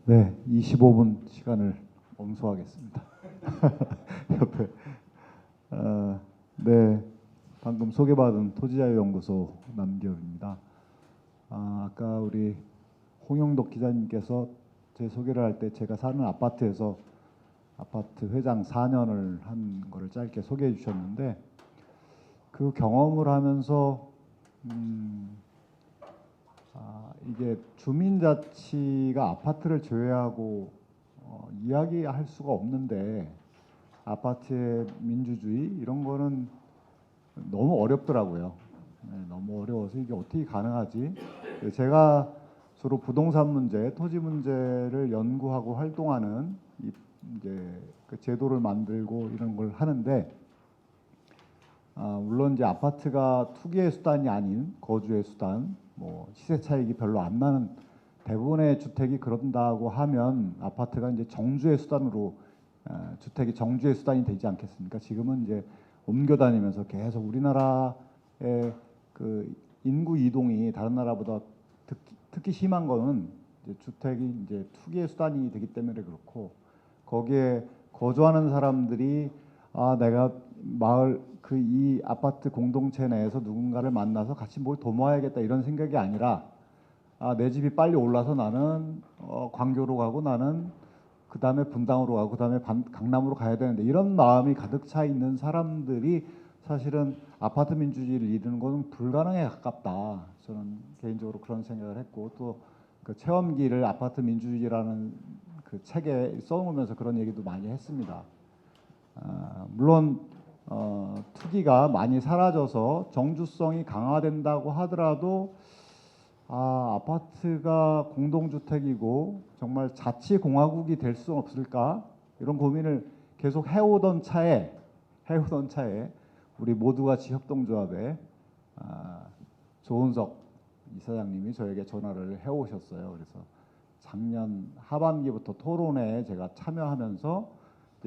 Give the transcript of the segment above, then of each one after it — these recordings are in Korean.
네, 25분 시간을 엄수하겠습니다. 옆에 네, 방금 소개받은 토지자유연구소 남기혁입니다. 아까 우리 홍영덕 기자님께서 제 소개를 할 때 제가 사는 아파트에서 아파트 회장 4년을 한 거를 짧게 소개해 주셨는데, 그 경험을 하면서 이게 주민자치가 아파트를 제외하고 이야기할 수가 없는데, 아파트의 민주주의 이런 거는 너무 어렵더라고요. 네, 너무 어려워서 이게 어떻게 가능하지? 제가 주로 부동산 문제, 토지 문제를 연구하고 활동하는 이제 그 제도를 만들고 이런 걸 하는데, 물론 이제 아파트가 투기의 수단이 아닌 거주의 수단, 뭐 시세 차익이 별로 안 나는 대부분의 주택이 그런다고 하면 아파트가 이제 정주의 수단으로 주택이 정주의 수단이 되지 않겠습니까? 지금은 이제 옮겨 다니면서 계속 우리나라의 그 인구 이동이 다른 나라보다 특히 심한 거는 이제 주택이 이제 투기의 수단이 되기 때문에 그렇고, 거기에 거주하는 사람들이 내가 마을 이 아파트 공동체 내에서 누군가를 만나서 같이 뭘 도모해야겠다 이런 생각이 아니라, 내 집이 빨리 올라서 나는 광교로 가고, 나는 그 다음에 분당으로 가고, 그 다음에 강남으로 가야 되는데, 이런 마음이 가득 차 있는 사람들이 사실은 아파트 민주주의를 이루는 것은 불가능에 가깝다. 저는 개인적으로 그런 생각을 했고, 또 그 체험기를 아파트 민주주의라는 그 책에 써놓으면서 그런 얘기도 많이 했습니다. 물론 투기가 많이 사라져서 정주성이 강화된다고 하더라도, 아파트가 공동주택이고 정말 자치공화국이 될 수 없을까, 이런 고민을 계속 해오던 차에 우리 모두같이 협동조합의 조은석 이사장님이 저에게 전화를 해오셨어요. 그래서 작년 하반기부터 토론회에 제가 참여하면서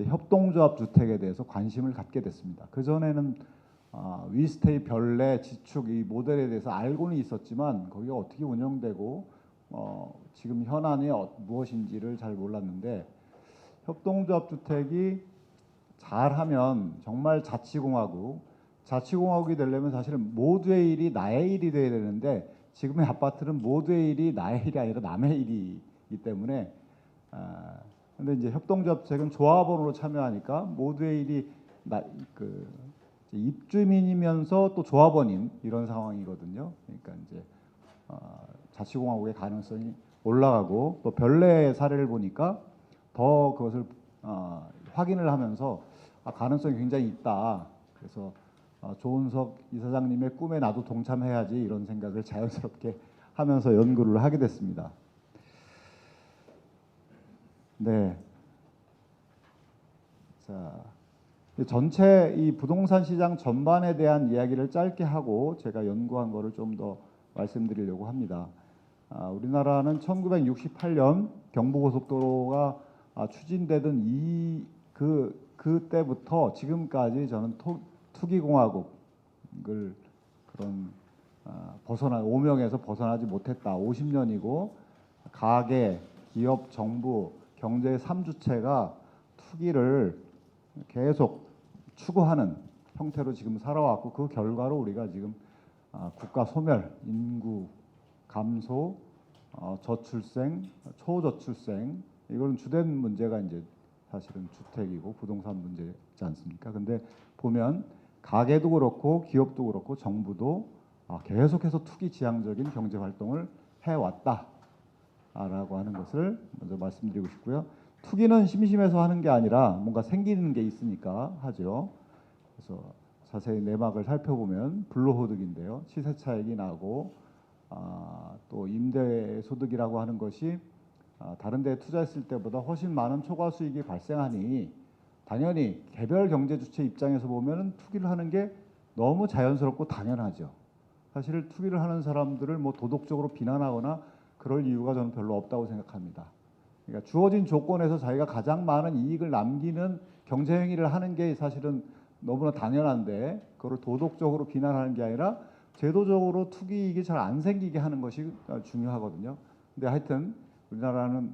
협동조합 주택에 대해서 관심을 갖게 됐습니다. 그전에는 위스테이, 별내, 지축 이 모델에 대해서 알고는 있었지만 거기가 어떻게 운영되고 지금 현안이 무엇인지를 잘 몰랐는데, 협동조합 주택이 잘하면 정말 자치공화국이 되려면 사실은 모두의 일이 나의 일이 돼야 되는데, 지금의 아파트는 모두의 일이 나의 일이 아니라 남의 일이기 때문에, 근데 이제 협동조합주택은 조합원으로 참여하니까 모두의 일이 입주민이면서 또 조합원인 이런 상황이거든요. 그러니까 이제 자치공화국의 가능성이 올라가고, 또 별내의 사례를 보니까 더 그것을 확인을 하면서 가능성이 굉장히 있다. 그래서 조은석 이사장님의 꿈에 나도 동참해야지, 이런 생각을 자연스럽게 하면서 연구를 하게 됐습니다. 네. 자, 전체 이 부동산 시장 전반에 대한 이야기를 짧게 하고 제가 연구한 거를 좀 더 말씀드리려고 합니다. 우리나라는 1968년 경부고속도로가 추진되던 그때부터 지금까지 저는 투기공화국을 그런 오명에서 벗어나지 못했다. 50년이고 가계, 기업, 정부, 경제 3주체가 투기를 계속 추구하는 형태로 지금 살아왔고, 그 결과로 우리가 지금 국가 소멸, 인구 감소, 저출생, 초저출생, 이건 주된 문제가 이제 사실은 주택이고 부동산 문제지 않습니까? 근데 보면 가게도 그렇고 기업도 그렇고 정부도 계속해서 투기 지향적인 경제 활동을 해왔다라고 하는 것을 먼저 말씀드리고 싶고요. 투기는 심심해서 하는 게 아니라 뭔가 생기는 게 있으니까 하죠. 그래서 자세히 내막을 살펴보면 불로소득인데요, 시세 차익이 나고, 또 임대소득이라고 하는 것이 다른 데 투자했을 때보다 훨씬 많은 초과 수익이 발생하니, 당연히 개별 경제 주체 입장에서 보면 투기를 하는 게 너무 자연스럽고 당연하죠. 사실 투기를 하는 사람들을 뭐 도덕적으로 비난하거나 그럴 이유가 저는 별로 없다고 생각합니다. 그러니까 주어진 조건에서 자기가 가장 많은 이익을 남기는 경제 행위를 하는 게 사실은 너무나 당연한데, 그걸 도덕적으로 비난하는 게 아니라 제도적으로 투기 이익이 잘 안 생기게 하는 것이 중요하거든요. 근데 하여튼 우리나라는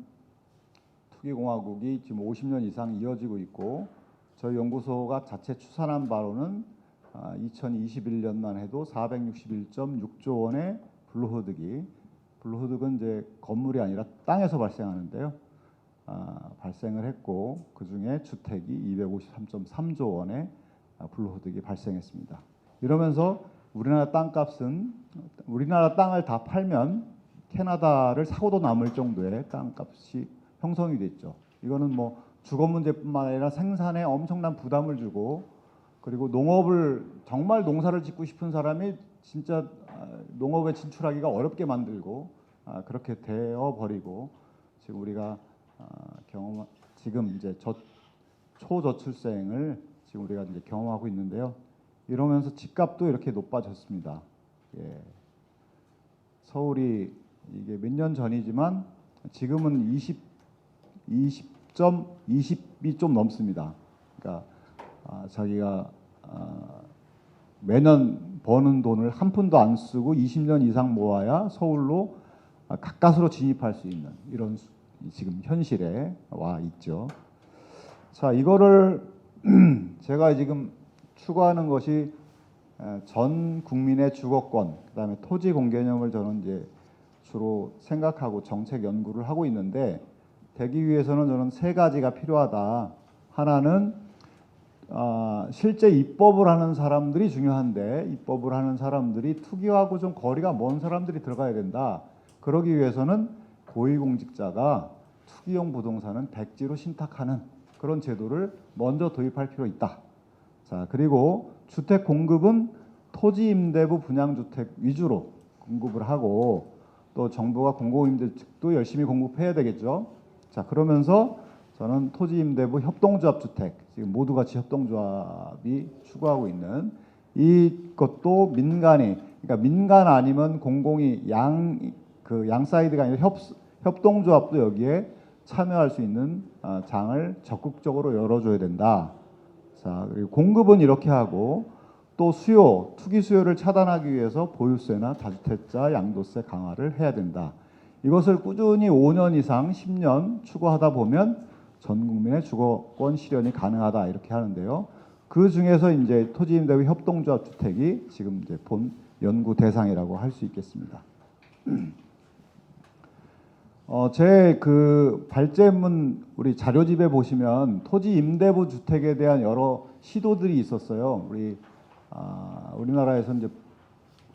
투기공화국이 지금 50년 이상 이어지고 있고 저희 연구소가 자체 추산한 바로는 2021년만 해도 461.6조 원의 불로소득은 이제 건물이 아니라 땅에서 발생하는데요. 발생을 했고 그중에 주택이 253.3조 원의 불로소득이 발생했습니다. 이러면서 우리나라 땅을 다 팔면 캐나다를 사고도 남을 정도의 땅값이 형성이 됐죠. 이거는 뭐 주거 문제뿐만 아니라 생산에 엄청난 부담을 주고 그리고 정말 농사를 짓고 싶은 사람이 진짜 농업에 진출하기가 어렵게 만들고 그렇게 되어 버리고 지금 우리가 지금 이제 초저출생을 지금 우리가 이제 경험하고 있는데요. 이러면서 집값도 이렇게 높아졌습니다. 예. 서울이 이게 몇 년 전이지만 지금은 20이 좀 넘습니다. 그러니까 자기가 매년 버는 돈을 한 푼도 안 쓰고 20년 이상 모아야 서울로 가까스로 진입할 수 있는 이런 지금 현실에 와 있죠. 자, 이거를 제가 지금 추구하는 것이 전 국민의 주거권, 그다음에 토지 공개념을 저는 이제 주로 생각하고 정책 연구를 하고 있는데 되기 위해서는 저는 세 가지가 필요하다. 하나는 실제 입법을 하는 사람들이 중요한데 입법을 하는 사람들이 투기하고 좀 거리가 먼 사람들이 들어가야 된다. 그러기 위해서는 고위공직자가 투기용 부동산은 백지로 신탁하는 그런 제도를 먼저 도입할 필요 있다. 자, 그리고 주택 공급은 토지 임대부 분양주택 위주로 공급을 하고 또 정부가 공공임대주택도 열심히 공급해야 되겠죠. 자, 그러면서 저는 토지 임대부 협동조합 주택, 지금 모두 같이 협동조합이 추구하고 있는 이것도 그러니까 민간 아니면 공공이 양 사이드가 아니라 협동조합도 여기에 참여할 수 있는 장을 적극적으로 열어줘야 된다. 자, 그리고 공급은 이렇게 하고 또 투기 수요를 차단하기 위해서 보유세나 다주택자 양도세 강화를 해야 된다. 이것을 꾸준히 5년 이상 10년 추구하다 보면 전 국민의 주거권 실현이 가능하다 이렇게 하는데요. 그 중에서 이제 토지임대부 협동조합 주택이 지금 이제 본 연구 대상이라고 할 수 있겠습니다. 제 그 발제문 우리 자료집에 보시면 토지 임대부 주택에 대한 여러 시도들이 있었어요. 우리나라에서 이제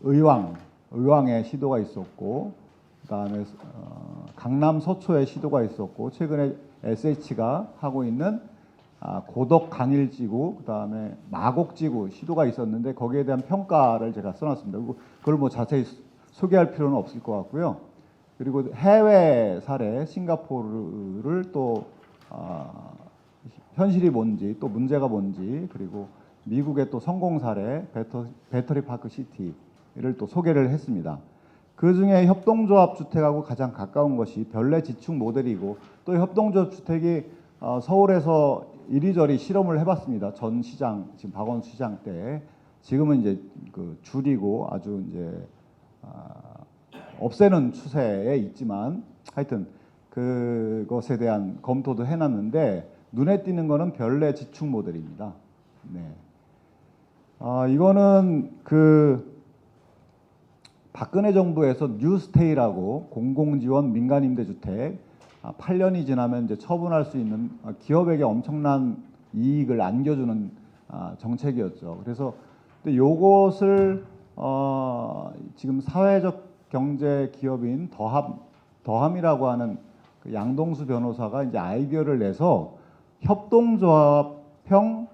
의왕의 시도가 있었고, 그다음에 강남 서초의 시도가 있었고, 최근에 SH가 하고 있는 고덕 강일지구, 그다음에 마곡지구 시도가 있었는데 거기에 대한 평가를 제가 써놨습니다. 그걸 뭐 자세히 소개할 필요는 없을 것 같고요. 그리고 해외 사례 싱가포르를 또 현실이 뭔지 또 문제가 뭔지 그리고 미국의 또 성공 사례 배터리 파크 시티를 또 소개를 했습니다. 그 중에 협동조합 주택하고 가장 가까운 것이 별내 지축 모델이고 또 협동조합 주택이 서울에서 이리저리 실험을 해봤습니다. 전 시장 지금 박원순 시장 때 지금은 이제 그 줄이고 아주 이제 없애는 추세에 있지만 하여튼 그것에 대한 검토도 해놨는데 눈에 띄는 거는 별내 지축 모델입니다. 네. 이거는 그 박근혜 정부에서 뉴스테이라고 공공지원 민간임대주택 8년이 지나면 이제 처분할 수 있는 기업에게 엄청난 이익을 안겨주는 정책이었죠. 그래서 근데 요것을 지금 사회적 경제 기업인 더함이라고 하는 그 양동수 변호사가 이제 아이디어를 내서 협동조합형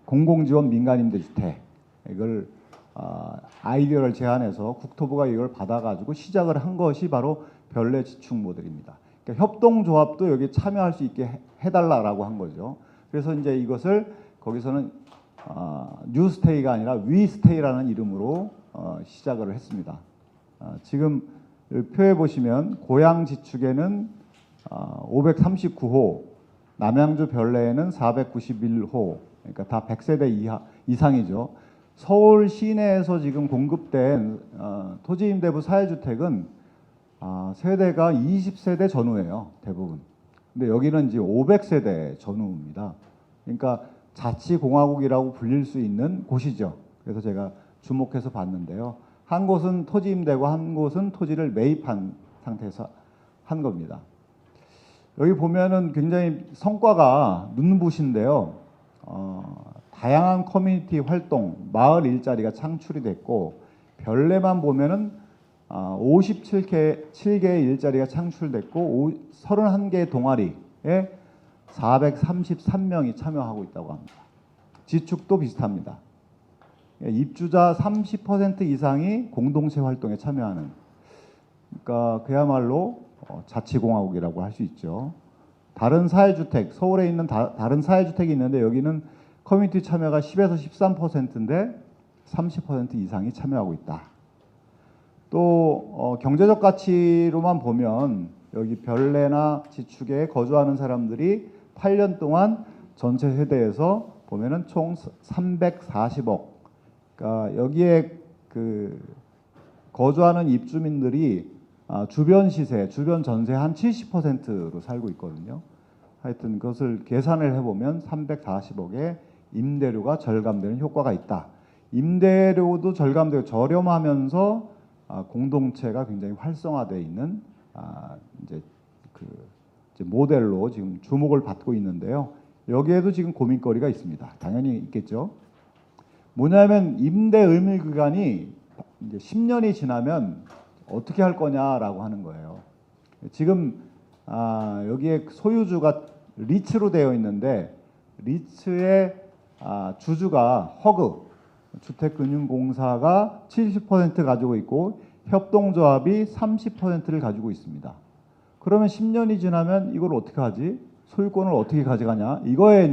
공공지원 민간임대주택 이걸 아이디어를 제안해서 국토부가 이걸 받아가지고 시작을 한 것이 바로 별내 지축 모델입니다. 그러니까 협동조합도 여기 참여할 수 있게 해달라라고 한 거죠. 그래서 이제 이것을 거기서는 뉴스테이가 아니라 위스테이라는 이름으로 시작을 했습니다. 지금 표에 보시면 고양 지축에는 539호, 남양주 별내에는 491호, 그러니까 다 100세대 이상이죠. 서울 시내에서 지금 공급된 토지임대부 사회주택은 세대가 20세대 전후예요. 대부분. 근데 여기는 이제 500세대 전후입니다. 그러니까 자치공화국이라고 불릴 수 있는 곳이죠. 그래서 제가 주목해서 봤는데요. 한 곳은 토지 임대고 한 곳은 토지를 매입한 상태에서 한 겁니다. 여기 보면은 굉장히 성과가 눈부신데요. 다양한 커뮤니티 활동, 마을 일자리가 창출이 됐고 별내만 보면은 57개의 일자리가 창출됐고 31개의 동아리에 433명이 참여하고 있다고 합니다. 지축도 비슷합니다. 입주자 30% 이상이 공동체 활동에 참여하는, 그러니까 그야말로 자치공화국이라고 할 수 있죠. 다른 사회주택, 서울에 있는 다른 사회주택이 있는데 여기는 커뮤니티 참여가 10에서 13%인데 30% 이상이 참여하고 있다. 또 경제적 가치로만 보면 여기 별내나 지축에 거주하는 사람들이 8년 동안 전체 세대에서 보면은 총 340억. 그러니까 여기에 그 거주하는 입주민들이 주변 시세, 주변 전세 한 70%로 살고 있거든요. 하여튼 그것을 계산을 해보면 340억의 임대료가 절감되는 효과가 있다. 임대료도 절감되고 저렴하면서 공동체가 굉장히 활성화되어 있는 이제 모델로 지금 주목을 받고 있는데요. 여기에도 지금 고민거리가 있습니다. 당연히 있겠죠. 뭐냐면 임대 의무 기간이 이제 10년이 지나면 어떻게 할 거냐라고 하는 거예요. 지금 여기에 소유주가 리츠로 되어 있는데 리츠의 주주가 허그 주택금융공사가 70% 가지고 있고 협동조합이 30%를 가지고 있습니다. 그러면 10년이 지나면 이걸 어떻게 하지? 소유권을 어떻게 가져가냐? 이거에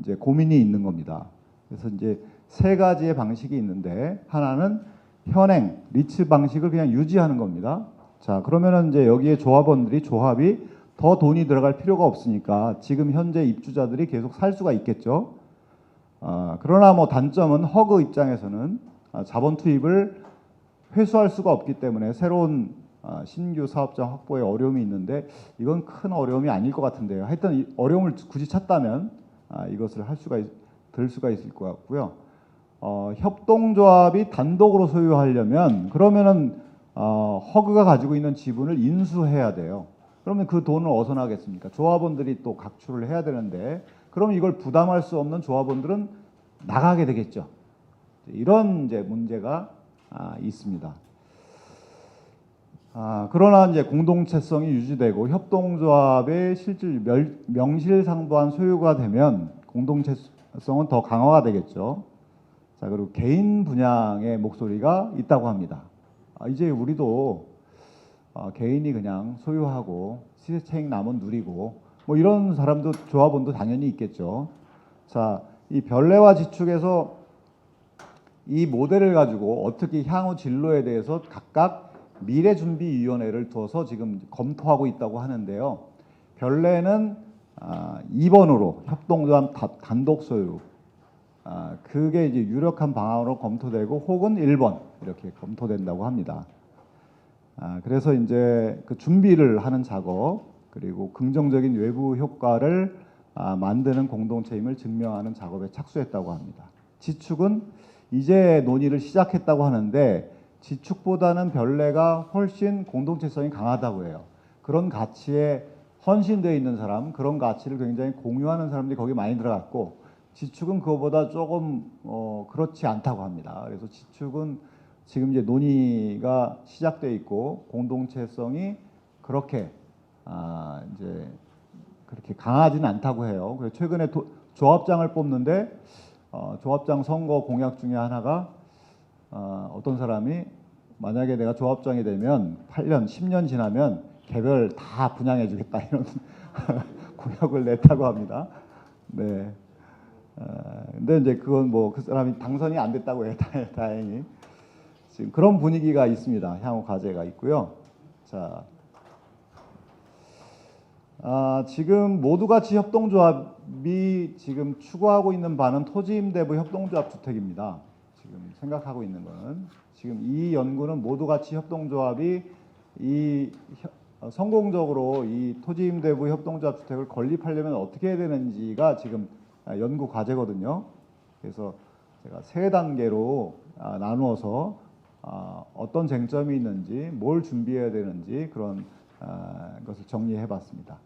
이제 고민이 있는 겁니다. 그래서 이제 세 가지의 방식이 있는데 하나는 현행 리츠 방식을 그냥 유지하는 겁니다. 자, 그러면은 이제 여기에 조합이 더 돈이 들어갈 필요가 없으니까 지금 현재 입주자들이 계속 살 수가 있겠죠. 그러나 뭐 단점은 허그 입장에서는 자본 투입을 회수할 수가 없기 때문에 새로운 신규 사업자 확보에 어려움이 있는데 이건 큰 어려움이 아닐 것 같은데요. 하여튼 이 어려움을 굳이 찾다면 이것을 들 수가 있을 것 같고요. 협동조합이 단독으로 소유하려면 그러면은 허그가 가지고 있는 지분을 인수해야 돼요. 그러면 그 돈을 어디서 나겠습니까? 조합원들이 또 각출을 해야 되는데 그럼 이걸 부담할 수 없는 조합원들은 나가게 되겠죠. 이런 이제 문제가 있습니다. 그러나 이제 공동체성이 유지되고 협동조합의 실질 명실상부한 소유가 되면 공동체성은 더 강화가 되겠죠. 자, 그리고 개인 분양의 목소리가 있다고 합니다. 이제 우리도 개인이 그냥 소유하고 시세차익 나면 누리고 뭐 이런 사람도 조합원도 당연히 있겠죠. 자, 이 별내와 지축에서 이 모델을 가지고 어떻게 향후 진로에 대해서 각각 미래준비위원회를 두어서 지금 검토하고 있다고 하는데요. 별내는 2번으로 협동조합 단독 소유, 그게 이제 유력한 방안으로 검토되고 혹은 1번 이렇게 검토된다고 합니다. 그래서 이제 그 준비를 하는 작업 그리고 긍정적인 외부 효과를 만드는 공동체임을 증명하는 작업에 착수했다고 합니다. 지축은 이제 논의를 시작했다고 하는데 지축보다는 별내가 훨씬 공동체성이 강하다고 해요. 그런 가치에 헌신되어 있는 사람, 그런 가치를 굉장히 공유하는 사람들이 거기 많이 들어갔고 지축은 그거보다 조금 그렇지 않다고 합니다. 그래서 지축은 지금 이제 논의가 시작되어 있고 공동체성이 그렇게 이제 그렇게 강하지는 않다고 해요. 그래서 최근에 조합장을 뽑는데 조합장 선거 공약 중에 하나가 어떤 사람이 만약에 내가 조합장이 되면 8년, 10년 지나면 개별 다 분양해 주겠다 이런 공약을 냈다고 합니다. 네. 근데 이제 그건 뭐 그 사람이 당선이 안 됐다고 해요. 다행히. 지금 그런 분위기가 있습니다. 향후 과제가 있고요. 자, 지금 모두가치 협동조합이 지금 추구하고 있는 바는 토지임대부 협동조합 주택입니다. 지금 생각하고 있는 거는 지금 이 연구는 모두가치 협동조합이 이 성공적으로 이 토지임대부 협동조합 주택을 건립하려면 어떻게 해야 되는지가 지금 연구 과제거든요. 그래서 제가 세 단계로 나누어서 어떤 쟁점이 있는지, 뭘 준비해야 되는지 그런 것을 정리해 봤습니다.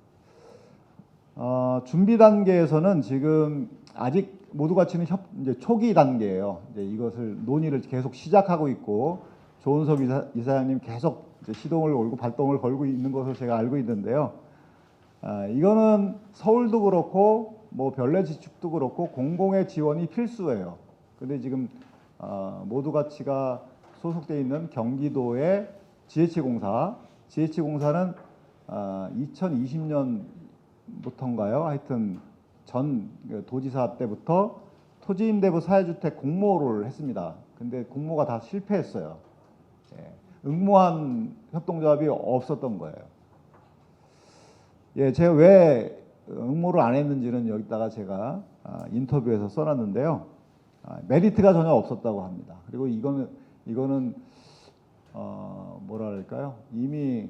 준비 단계에서는 지금 아직 모두 같이는 이제 초기 단계예요. 이제 이것을 논의를 계속 시작하고 있고 조은석 이사장님 계속 이제 시동을 걸고 발동을 걸고 있는 것으로 제가 알고 있는데요. 이거는 서울도 그렇고 뭐 별내 지축도 그렇고 공공의 지원이 필수예요. 근데 지금 모두 같이가 소속돼 있는 경기도의 GH공사는 2020년부터인가요? 하여튼 전 도지사 때부터 토지임대부 사회주택 공모를 했습니다. 근데 공모가 다 실패했어요. 응모한 협동조합이 없었던 거예요. 제가 왜 응모를 안 했는지는 여기다가 제가 인터뷰에서 써놨는데요. 메리트가 전혀 없었다고 합니다. 그리고 이거는 뭐랄까요? 이미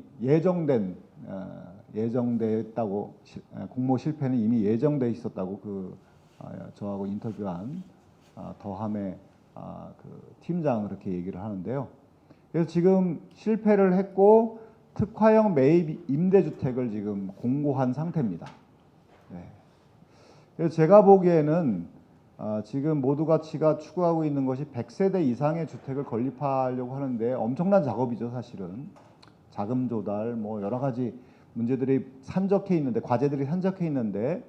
예정됐다고 공모 실패는 이미 예정돼 있었다고 저하고 인터뷰한 더함의 그 팀장 그렇게 얘기를 하는데요. 그래서 지금 실패를 했고 특화형 매입 임대주택을 지금 공고한 상태입니다. 그래서 제가 보기에는 지금 모두 가치가 추구하고 있는 것이 100세대 이상의 주택을 건립하려고 하는데 엄청난 작업이죠, 사실은. 자금 조달, 뭐 여러 가지 문제들이 산적해 있는데, 과제들이 산적해 있는데,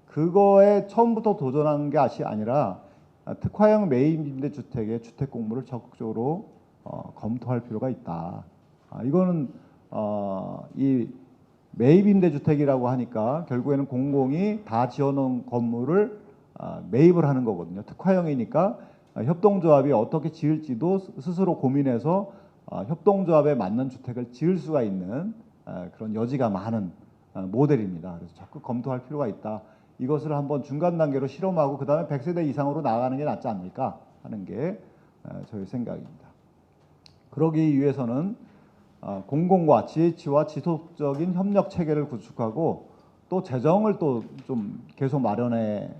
그거에 처음부터 도전한 게 아니라 특화형 매입 임대주택의 주택 공모를 적극적으로 검토할 필요가 있다. 이거는 이 매입 임대주택이라고 하니까 결국에는 공공이 다 지어놓은 건물을 매입을 하는 거거든요. 특화형이니까 협동조합이 어떻게 지을지도 스스로 고민해서 협동조합에 맞는 주택을 지을 수가 있는 그런 여지가 많은 모델입니다. 그래서 적극 검토할 필요가 있다. 이것을 한번 중간 단계로 실험하고 그 다음에 100세대 이상으로 나아가는 게 낫지 않을까 하는 게 저희 생각입니다. 그러기 위해서는 공공과 GH와 지속적인 협력 체계를 구축하고 또 재정을 또 좀 계속 마련해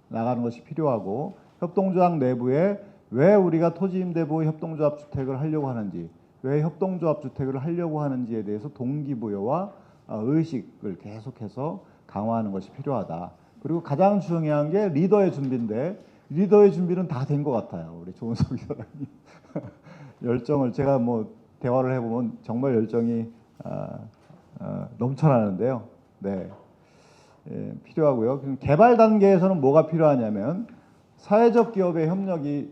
나가는 것이 필요하고 협동조합 내부에 왜 우리가 토지임대부 협동조합 주택을 하려고 하는지, 왜 협동조합 주택을 하려고 하는지에 대해서 동기부여와 의식을 계속해서 강화하는 것이 필요하다. 그리고 가장 중요한 게 리더의 준비인데 리더의 준비는 다 된 것 같아요. 우리 조은석 이사장님 열정을 제가 뭐 대화를 해보면 정말 열정이 넘쳐나는데요. 필요하고요. 개발 단계에서는 뭐가 필요하냐면 사회적 기업의 협력이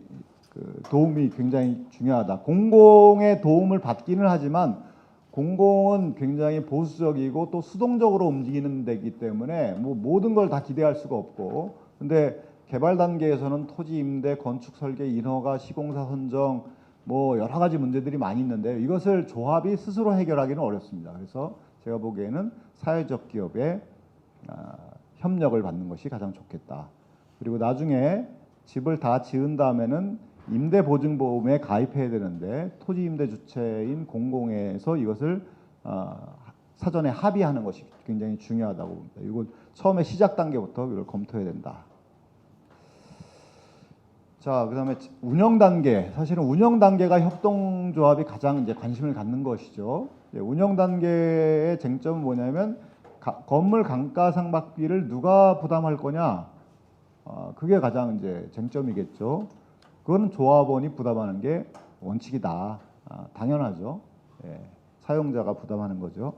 도움이 굉장히 중요하다. 공공의 도움을 받기는 하지만 공공은 굉장히 보수적이고 또 수동적으로 움직이는 데이기 때문에 뭐 모든 걸 다 기대할 수가 없고, 근데 개발 단계에서는 토지 임대, 건축 설계, 인허가, 시공사 선정 뭐 여러 가지 문제들이 많이 있는데 이것을 조합이 스스로 해결하기는 어렵습니다. 그래서 제가 보기에는 사회적 기업의 협력을 받는 것이 가장 좋겠다. 그리고 나중에 집을 다 지은 다음에는 임대보증보험에 가입해야 되는데 토지 임대 주체인 공공에서 이것을 사전에 합의하는 것이 굉장히 중요하다고 봅니다. 이건 처음에 시작 단계부터 이걸 검토해야 된다. 자, 그다음에 운영 단계. 사실은 운영 단계가 협동조합이 가장 이제 관심을 갖는 것이죠. 운영 단계의 쟁점은 뭐냐면 건물 감가상각비를 누가 부담할 거냐. 그게 가장 이제 쟁점이겠죠. 그거는 조합원이 부담하는 게 원칙이다. 당연하죠. 사용자가 부담하는 거죠.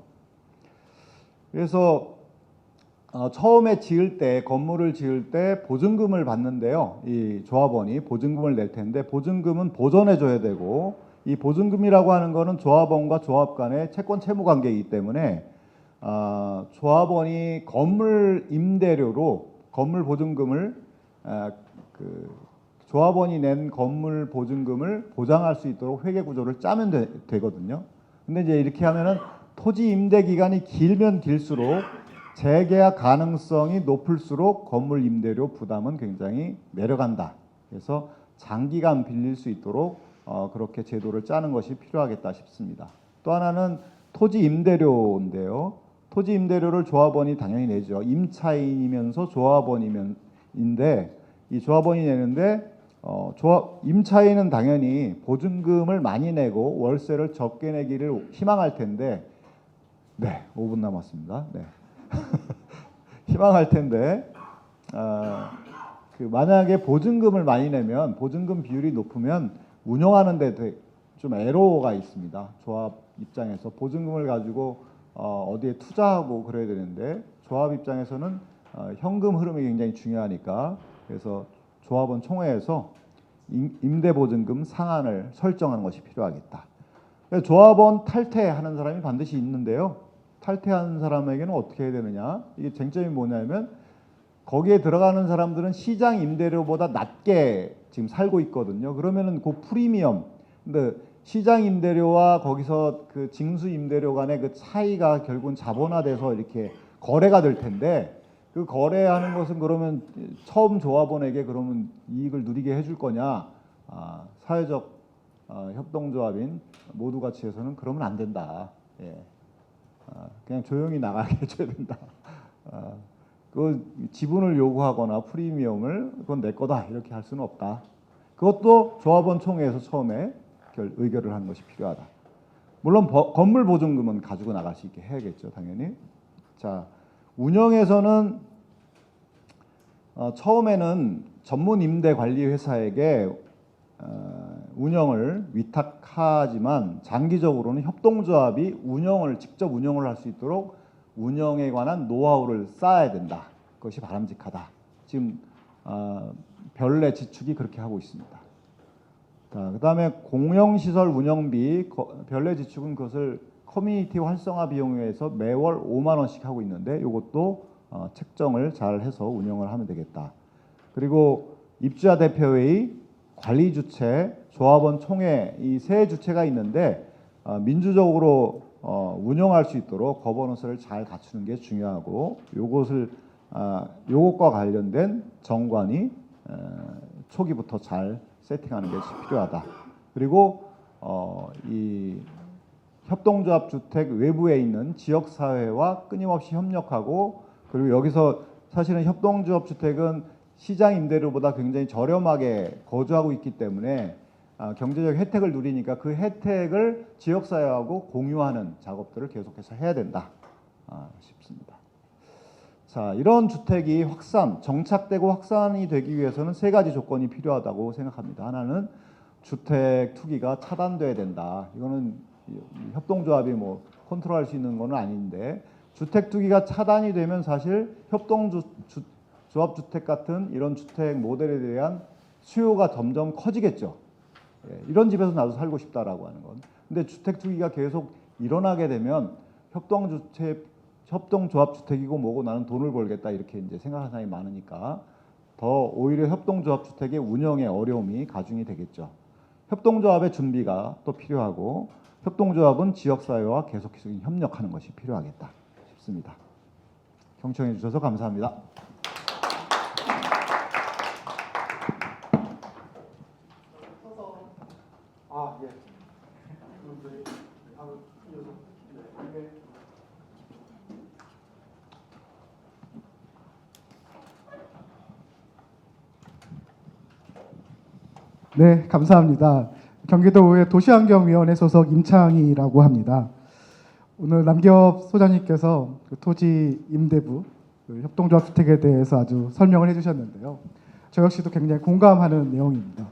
그래서 처음에 건물을 지을 때 보증금을 받는데요. 이 조합원이 보증금을 낼 텐데 보증금은 보전해 줘야 되고, 이 보증금이라고 하는 거는 조합원과 조합 간의 채권 채무 관계이기 때문에 조합원이 건물 임대료로 건물 보증금을 조합원이 낸 건물 보증금을 보장할 수 있도록 회계 구조를 짜면 되거든요. 근데 이제 이렇게 하면은 토지 임대 기간이 길면 길수록 재계약 가능성이 높을수록 건물 임대료 부담은 굉장히 내려간다. 그래서 장기간 빌릴 수 있도록 그렇게 제도를 짜는 것이 필요하겠다 싶습니다. 또 하나는 토지 임대료인데요. 토지 임대료를 조합원이 당연히 내죠. 임차인이면서 조합원인데 이 조합원이 내는데 임차인은 당연히 보증금을 많이 내고 월세를 적게 내기를 희망할 텐데, 네, 5분 남았습니다. 네. 희망할 텐데 만약에 보증금을 많이 내면 보증금 비율이 높으면 운영하는 데 좀 애로가 있습니다. 조합 입장에서 보증금을 가지고 어디에 투자하고 그래야 되는데 조합 입장에서는 현금 흐름이 굉장히 중요하니까 그래서 조합원 총회에서 임대보증금 상한을 설정하는 것이 필요하겠다. 조합원 탈퇴하는 사람이 반드시 있는데요. 탈퇴하는 사람에게는 어떻게 해야 되느냐? 이게 쟁점이 뭐냐면 거기에 들어가는 사람들은 시장 임대료보다 낮게 지금 살고 있거든요. 그러면은 그 프리미엄, 근데 시장 임대료와 거기서 그 징수 임대료 간의 그 차이가 결국은 자본화돼서 이렇게 거래가 될 텐데 그 거래하는 것은 그러면 처음 조합원에게 그러면 이익을 누리게 해줄 거냐? 사회적 협동조합인 모두 가치에서는 그러면 안 된다. 예. 그냥 조용히 나가게 해줘야 된다. 그 지분을 요구하거나 프리미엄을 그건 내 거다 이렇게 할 수는 없다. 그것도 조합원 총회에서 처음에 의결을 하는 것이 필요하다. 물론 건물 보증금은 가지고 나갈 수 있게 해야겠죠, 당연히. 자, 운영에서는 처음에는 전문 임대 관리 회사에게 운영을 위탁하지만 장기적으로는 협동조합이 직접 운영을 할 수 있도록 운영에 관한 노하우를 쌓아야 된다. 그것이 바람직하다. 지금 별내 지축이 그렇게 하고 있습니다. 그다음에 공영시설 운영비 별내 지축은 그것을 커뮤니티 활성화 비용에서 매월 5만 원씩 하고 있는데 이것도 책정을 잘 해서 운영을 하면 되겠다. 그리고 입주자 대표회의, 관리 주체, 조합원 총회 이 세 주체가 있는데 민주적으로 운영할 수 있도록 거버넌스를 잘 갖추는 게 중요하고 요것과 관련된 정관이 초기부터 잘 세팅하는 것이 필요하다. 그리고 이 협동조합 주택 외부에 있는 지역사회와 끊임없이 협력하고 그리고 여기서 사실은 협동조합 주택은 시장 임대료보다 굉장히 저렴하게 거주하고 있기 때문에 경제적 혜택을 누리니까 그 혜택을 지역사회하고 공유하는 작업들을 계속해서 해야 된다 싶습니다. 자, 이런 주택이 정착되고 확산이 되기 위해서는 세 가지 조건이 필요하다고 생각합니다. 하나는 주택 투기가 차단돼야 된다. 이거는 협동조합이 뭐 컨트롤할 수 있는 건 아닌데 주택 투기가 차단이 되면 사실 협동조합 주택 같은 이런 주택 모델에 대한 수요가 점점 커지겠죠. 예, 이런 집에서 나도 살고 싶다라고 하는 건. 근데 주택 투기가 계속 일어나게 되면 협동조합 주택이고 뭐고 나는 돈을 벌겠다 이렇게 이제 생각하는 사람이 많으니까 더 오히려 협동조합 주택의 운영에 어려움이 가중이 되겠죠. 협동조합의 준비가 또 필요하고 협동조합은 지역사회와 계속해서 협력하는 것이 필요하겠다 싶습니다. 경청해 주셔서 감사합니다. 예. 네, 감사합니다. 경기도의회 도시환경위원회 소속 임창희라고 합니다. 오늘 남기업 소장님께서 그 토지 임대부 협동조합 주택에 대해서 아주 설명을 해주셨는데요. 저 역시도 굉장히 공감하는 내용입니다.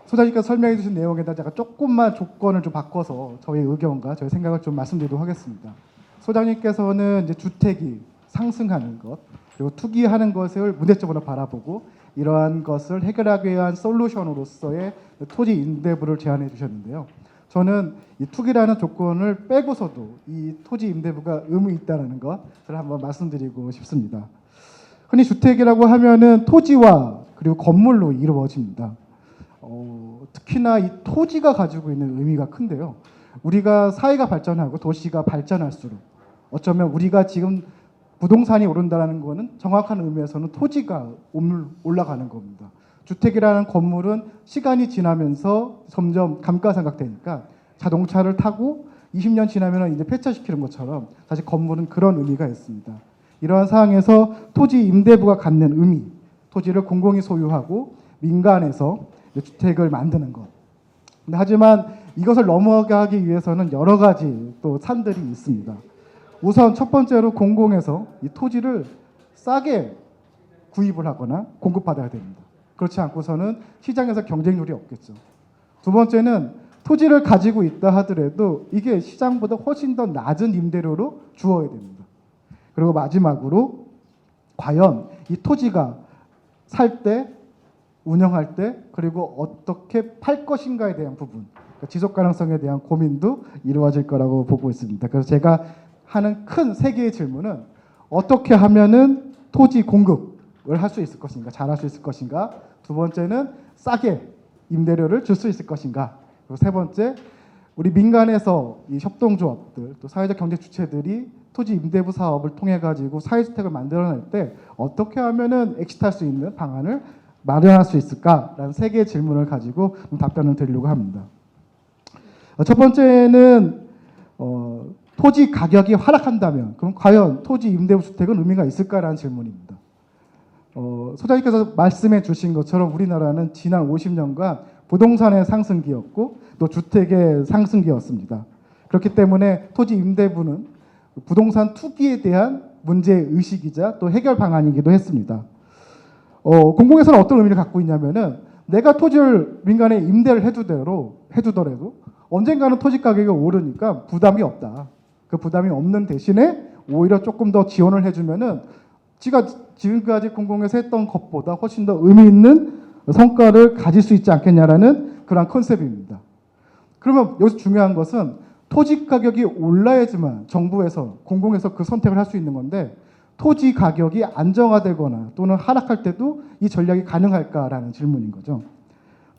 소장님께서 설명해 주신 내용에다 제가 조금만 조건을 좀 바꿔서 저희 의견과 저희 생각을 좀 말씀드리도록 하겠습니다. 소장님께서는 이제 주택이 상승하는 것 그리고 투기하는 것을 문제점으로 바라보고 이러한 것을 해결하기 위한 솔루션으로서의 토지 임대부를 제안해 주셨는데요. 저는 이 투기라는 조건을 빼고서도 이 토지 임대부가 의미 있다는 것을 한번 말씀드리고 싶습니다. 흔히 주택이라고 하면은 토지와 그리고 건물로 이루어집니다. 특히나 이 토지가 가지고 있는 의미가 큰데요. 우리가 사회가 발전하고 도시가 발전할수록 어쩌면 우리가 지금 부동산이 오른다는 것은 정확한 의미에서는 토지가 올라가는 겁니다. 주택이라는 건물은 시간이 지나면서 점점 감가상각되니까 자동차를 타고 20년 지나면 이제 폐차시키는 것처럼 사실 건물은 그런 의미가 있습니다. 이러한 상황에서 토지 임대부가 갖는 의미, 토지를 공공이 소유하고 민간에서 주택을 만드는 것. 근데 하지만 이것을 넘어가기 위해서는 여러 가지 또 산들이 있습니다. 우선 첫 번째로 공공에서 이 토지를 싸게 구입을 하거나 공급받아야 됩니다. 그렇지 않고서는 시장에서 경쟁률이 없겠죠. 두 번째는 토지를 가지고 있다 하더라도 이게 시장보다 훨씬 더 낮은 임대료로 주어야 됩니다. 그리고 마지막으로 과연 이 토지가 살 때, 운영할 때, 그리고 어떻게 팔 것인가에 대한 부분, 그러니까 지속 가능성에 대한 고민도 이루어질 거라고 보고 있습니다. 그래서 제가 하는 큰 세 개의 질문은 어떻게 하면은 토지 공급을 할 수 있을 것인가, 잘할 수 있을 것인가. 두 번째는 싸게 임대료를 줄 수 있을 것인가. 그리고 세 번째, 우리 민간에서 이 협동조합들, 또 사회적 경제 주체들이 토지 임대부 사업을 통해 가지고 사회주택을 만들어낼 때 어떻게 하면은 엑시트할 수 있는 방안을 마련할 수 있을까라는 세 개의 질문을 가지고 답변을 드리려고 합니다. 첫 번째는 토지 가격이 하락한다면 그럼 과연 토지 임대부 주택은 의미가 있을까라는 질문입니다. 소장님께서 말씀해 주신 것처럼 우리나라는 지난 50년간 부동산의 상승기였고 또 주택의 상승기였습니다. 그렇기 때문에 토지 임대부는 부동산 투기에 대한 문제 의식이자 또 해결 방안이기도 했습니다. 공공에서는 어떤 의미를 갖고 있냐면은 내가 토지를 민간에 임대를 해주더라도 언젠가는 토지 가격이 오르니까 부담이 없다. 그 부담이 없는 대신에 오히려 조금 더 지원을 해주면은 지금까지 공공에서 했던 것보다 훨씬 더 의미 있는 성과를 가질 수 있지 않겠냐라는 그런 컨셉입니다. 그러면 여기서 중요한 것은 토지 가격이 올라야지만 정부에서 공공에서 그 선택을 할 수 있는 건데 토지 가격이 안정화되거나 또는 하락할 때도 이 전략이 가능할까라는 질문인 거죠.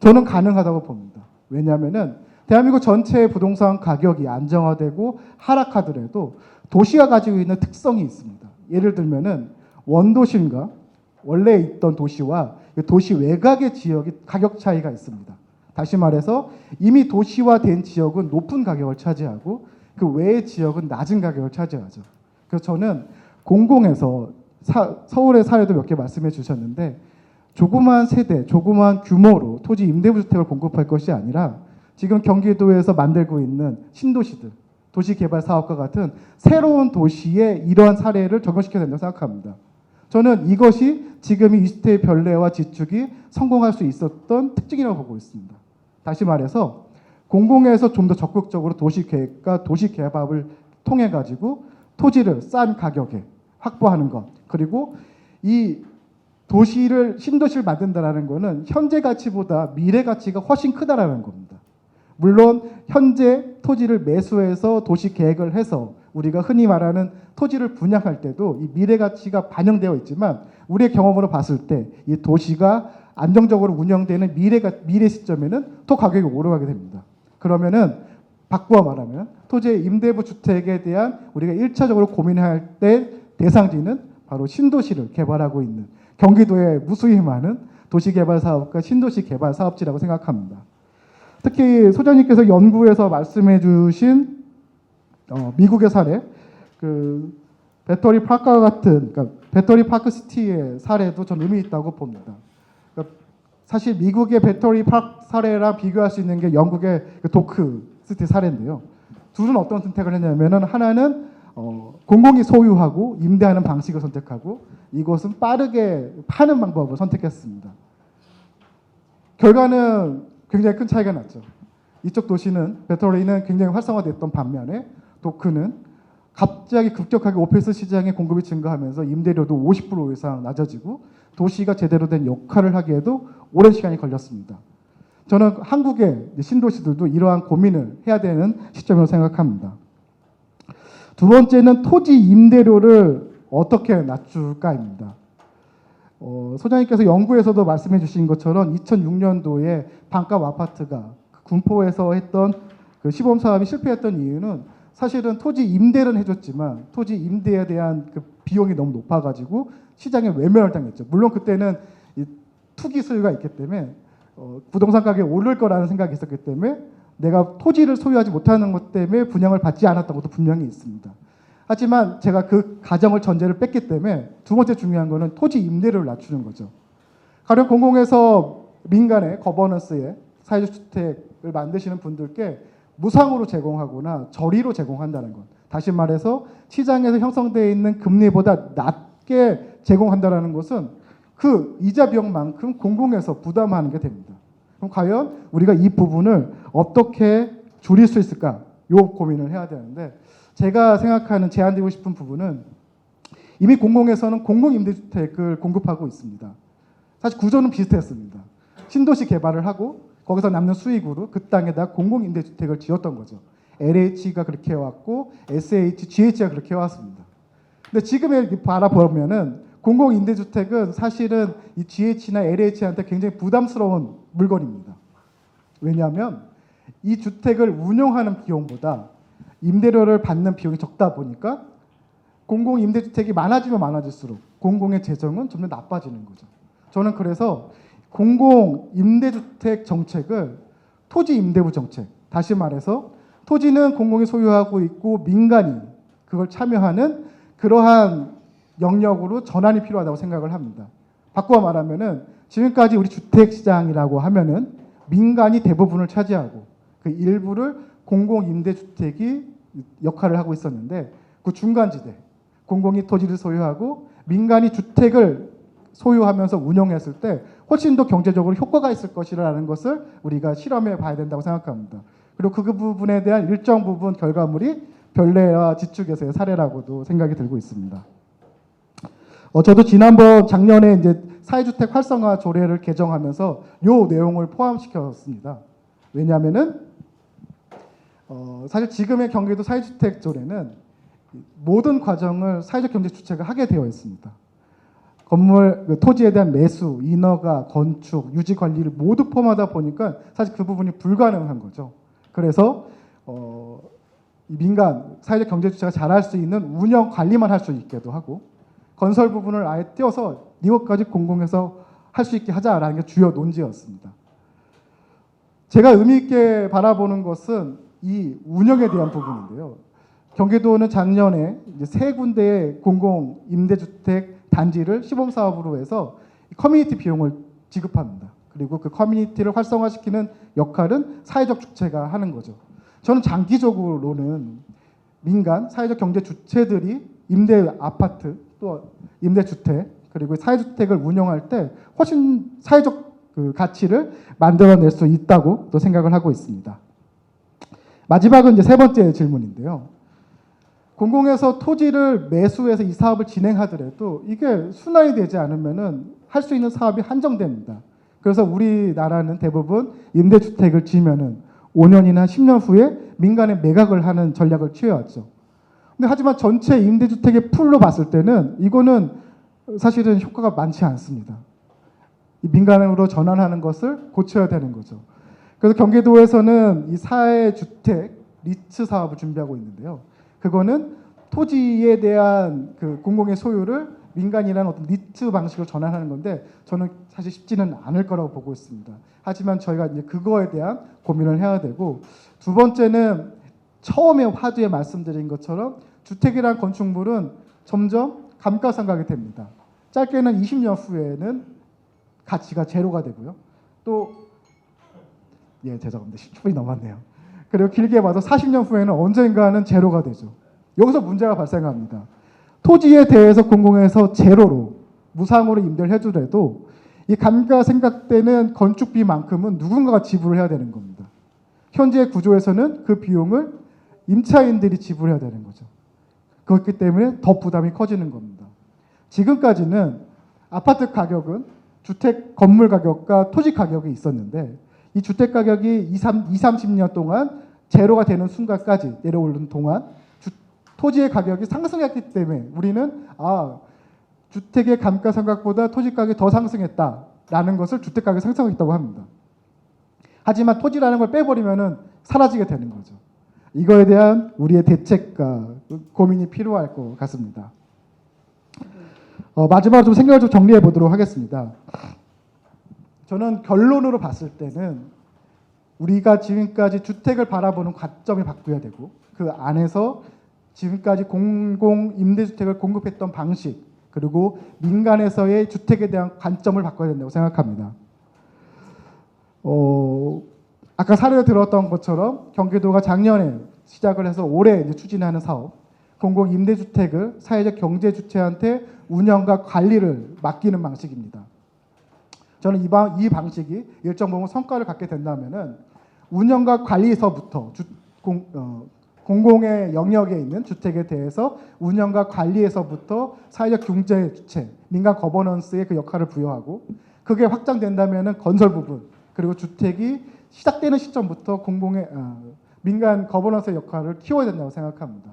저는 가능하다고 봅니다. 왜냐하면은 대한민국 전체의 부동산 가격이 안정화되고 하락하더라도 도시가 가지고 있는 특성이 있습니다. 예를 들면은 원도심과 원래 있던 도시와 도시 외곽의 지역이 가격 차이가 있습니다. 다시 말해서 이미 도시화된 지역은 높은 가격을 차지하고 그 외의 지역은 낮은 가격을 차지하죠. 그래서 저는 공공에서 서울의 사례도 몇 개 말씀해 주셨는데 조그마한 세대, 조그마한 규모로 토지 임대부 주택을 공급할 것이 아니라 지금 경기도에서 만들고 있는 신도시들, 도시개발 사업과 같은 새로운 도시에 이러한 사례를 적용시켜야 된다고 생각합니다. 저는 이것이 지금 이 20대의 변례와 지축이 성공할 수 있었던 특징이라고 보고 있습니다. 다시 말해서 공공에서 좀 더 적극적으로 도시계획과 도시개발을 통해 가지고 토지를 싼 가격에 확보하는 것, 그리고 이 신도시를 만든다는 것은 현재 가치보다 미래 가치가 훨씬 크다라는 겁니다. 물론 현재 토지를 매수해서 도시 계획을 해서 우리가 흔히 말하는 토지를 분양할 때도 이 미래 가치가 반영되어 있지만 우리의 경험으로 봤을 때 이 도시가 안정적으로 운영되는 미래 시점에는 또 가격이 오르게 됩니다. 그러면은 바꾸어 말하면 토지의 임대부 주택에 대한 우리가 1차적으로 고민할 때 대상지는 바로 신도시를 개발하고 있는 경기도에 무수히 많은 도시개발 사업과 신도시 개발 사업지라고 생각합니다. 특히 소장님께서 연구에서 말씀해 주신 미국의 사례, 그 배터리 파크와 같은 그러니까 배터리 파크 시티의 사례도 전 의미 있다고 봅니다. 그러니까 사실 미국의 배터리 파크 사례랑 비교할 수 있는 게 영국의 그 도크 시티 사례인데요. 둘은 어떤 선택을 했냐면은 하나는 공공이 소유하고 임대하는 방식을 선택하고 이것은 빠르게 파는 방법을 선택했습니다. 결과는 굉장히 큰 차이가 났죠. 이쪽 도시는 배터리는 굉장히 활성화됐던 반면에 도크는 갑자기 급격하게 오피스 시장의 공급이 증가하면서 임대료도 50% 이상 낮아지고 도시가 제대로 된 역할을 하기에도 오랜 시간이 걸렸습니다. 저는 한국의 신도시들도 이러한 고민을 해야 되는 시점이라고 생각합니다. 두 번째는 토지 임대료를 어떻게 낮출까입니다. 소장님께서 연구에서도 말씀해 주신 것처럼 2006년도에 반값 아파트가 군포에서 했던 그 시범 사업이 실패했던 이유는 사실은 토지 임대는 해줬지만 토지 임대에 대한 그 비용이 너무 높아가지고 시장에 외면을 당했죠. 물론 그때는 투기 수요가 있기 때문에 부동산 가격이 오를 거라는 생각이 있었기 때문에 내가 토지를 소유하지 못하는 것 때문에 분양을 받지 않았던 것도 분명히 있습니다. 하지만 제가 그 가정을 전제를 뺐기 때문에 두 번째 중요한 거는 토지 임대료를 낮추는 거죠. 가령 공공에서 민간의 거버넌스에 사회적 주택을 만드시는 분들께 무상으로 제공하거나 저리로 제공한다는 것. 다시 말해서 시장에서 형성되어 있는 금리보다 낮게 제공한다는 것은 그 이자 비용만큼 공공에서 부담하는 게 됩니다. 그럼 과연 우리가 이 부분을 어떻게 줄일 수 있을까? 요 고민을 해야 되는데 제가 생각하는 제안드리고 싶은 부분은 이미 공공에서는 공공임대주택을 공급하고 있습니다. 사실 구조는 비슷했습니다. 신도시 개발을 하고 거기서 남는 수익으로 그 땅에다 공공임대주택을 지었던 거죠. LH가 그렇게 해왔고 SH, GH가 그렇게 해왔습니다. 근데 지금 바라보면은 공공임대주택은 사실은 이 GH나 LH한테 굉장히 부담스러운 물건입니다. 왜냐하면 이 주택을 운영하는 비용보다 임대료를 받는 비용이 적다 보니까 공공임대주택이 많아지면 많아질수록 공공의 재정은 좀 더 나빠지는 거죠. 저는 그래서 공공임대주택 정책을 토지임대부 정책, 다시 말해서 토지는 공공이 소유하고 있고 민간이 그걸 참여하는 그러한 영역으로 전환이 필요하다고 생각을 합니다. 바꿔 말하면은 지금까지 우리 주택시장이라고 하면은 민간이 대부분을 차지하고 그 일부를 공공임대주택이 역할을 하고 있었는데 그 중간지대, 공공이 토지를 소유하고 민간이 주택을 소유하면서 운영했을 때 훨씬 더 경제적으로 효과가 있을 것이라는 것을 우리가 실험해 봐야 된다고 생각합니다. 그리고 그 부분에 대한 일정 부분 결과물이 별내와 지축에서의 사례라고도 생각이 들고 있습니다. 저도 작년에 이제 사회주택 활성화 조례를 개정하면서 요 내용을 포함시켰습니다. 왜냐하면은 사실 지금의 경기도 사회주택 조례는 모든 과정을 사회적 경제 주체가 하게 되어 있습니다. 건물 토지에 대한 매수, 인허가, 건축, 유지 관리를 모두 포함하다 보니까 사실 그 부분이 불가능한 거죠. 그래서 민간 사회적 경제 주체가 잘할 수 있는 운영 관리만 할 수 있게도 하고 건설 부분을 아예 떼어서 이것까지 공공에서 할 수 있게 하자라는 게 주요 논지였습니다. 제가 의미 있게 바라보는 것은 이 운영에 대한 부분인데요. 경기도는 작년에 이제 3군데의 공공 임대주택 단지를 시범사업으로 해서 커뮤니티 비용을 지급합니다. 그리고 그 커뮤니티를 활성화시키는 역할은 사회적 주체가 하는 거죠. 저는 장기적으로는 민간 사회적 경제 주체들이 임대 아파트 또 임대주택 그리고 사회주택을 운영할 때 훨씬 사회적 그 가치를 만들어낼 수 있다고 또 생각을 하고 있습니다. 마지막은 이제 3번째 질문인데요. 공공에서 토지를 매수해서 이 사업을 진행하더라도 이게 순환이 되지 않으면은 할 수 있는 사업이 한정됩니다. 그래서 우리나라는 대부분 임대주택을 지으면은 5년이나 10년 후에 민간에 매각을 하는 전략을 취해왔죠. 근데 하지만 전체 임대주택의 풀로 봤을 때는 이거는 사실은 효과가 많지 않습니다. 이 민간으로 전환하는 것을 고쳐야 되는 거죠. 그래서 경기도에서는 이 사회주택 리츠 사업을 준비하고 있는데요. 그거는 토지에 대한 그 공공의 소유를 민간이라는 어떤 리츠 방식으로 전환하는 건데 저는 사실 쉽지는 않을 거라고 보고 있습니다. 하지만 저희가 이제 그거에 대한 고민을 해야 되고 두 번째는 처음에 화두에 말씀드린 것처럼 주택이란 건축물은 점점 감가상각이 됩니다. 짧게는 20년 후에는 가치가 제로가 되고요. 또 죄송합니다. 10분이 넘었네요. 그리고 길게 봐도 40년 후에는 언젠가는 제로가 되죠. 여기서 문제가 발생합니다. 토지에 대해서 공공에서 제로로 무상으로 임대를 해주더라도 이 감가생각되는 건축비만큼은 누군가가 지불을 해야 되는 겁니다. 현재 구조에서는 그 비용을 임차인들이 지불해야 되는 거죠. 그렇기 때문에 더 부담이 커지는 겁니다. 지금까지는 아파트 가격은 주택 건물 가격과 토지 가격이 있었는데 이 주택 가격이 30년 동안 제로가 되는 순간까지 내려오는 동안 토지의 가격이 상승했기 때문에 우리는 주택의 감가상각보다 토지 가격이 더 상승했다라는 것을 주택 가격이 상승했다고 합니다. 하지만 토지라는 걸 빼버리면은 사라지게 되는 거죠. 이거에 대한 우리의 대책과 고민이 필요할 것 같습니다. 마지막으로 좀 생각을 좀 정리해 보도록 하겠습니다. 저는 결론으로 봤을 때는 우리가 지금까지 주택을 바라보는 관점이 바뀌어야 되고 그 안에서 지금까지 공공 임대주택을 공급했던 방식 그리고 민간에서의 주택에 대한 관점을 바꿔야 된다고 생각합니다. 아까 사례를 들었던 것처럼 경기도가 작년에 시작을 해서 올해 이제 추진하는 사업 공공 임대주택을 사회적 경제 주체한테 운영과 관리를 맡기는 방식입니다. 저는 이 방식이 일정 부분 성과를 갖게 된다면은 운영과 관리에서부터 공공의 영역에 있는 주택에 대해서 운영과 관리에서부터 사회적 경제 주체, 민간 거버넌스의 그 역할을 부여하고 그게 확장된다면은 건설 부분 그리고 주택이 시작되는 시점부터 민간 거버넌스의 역할을 키워야 된다고 생각합니다.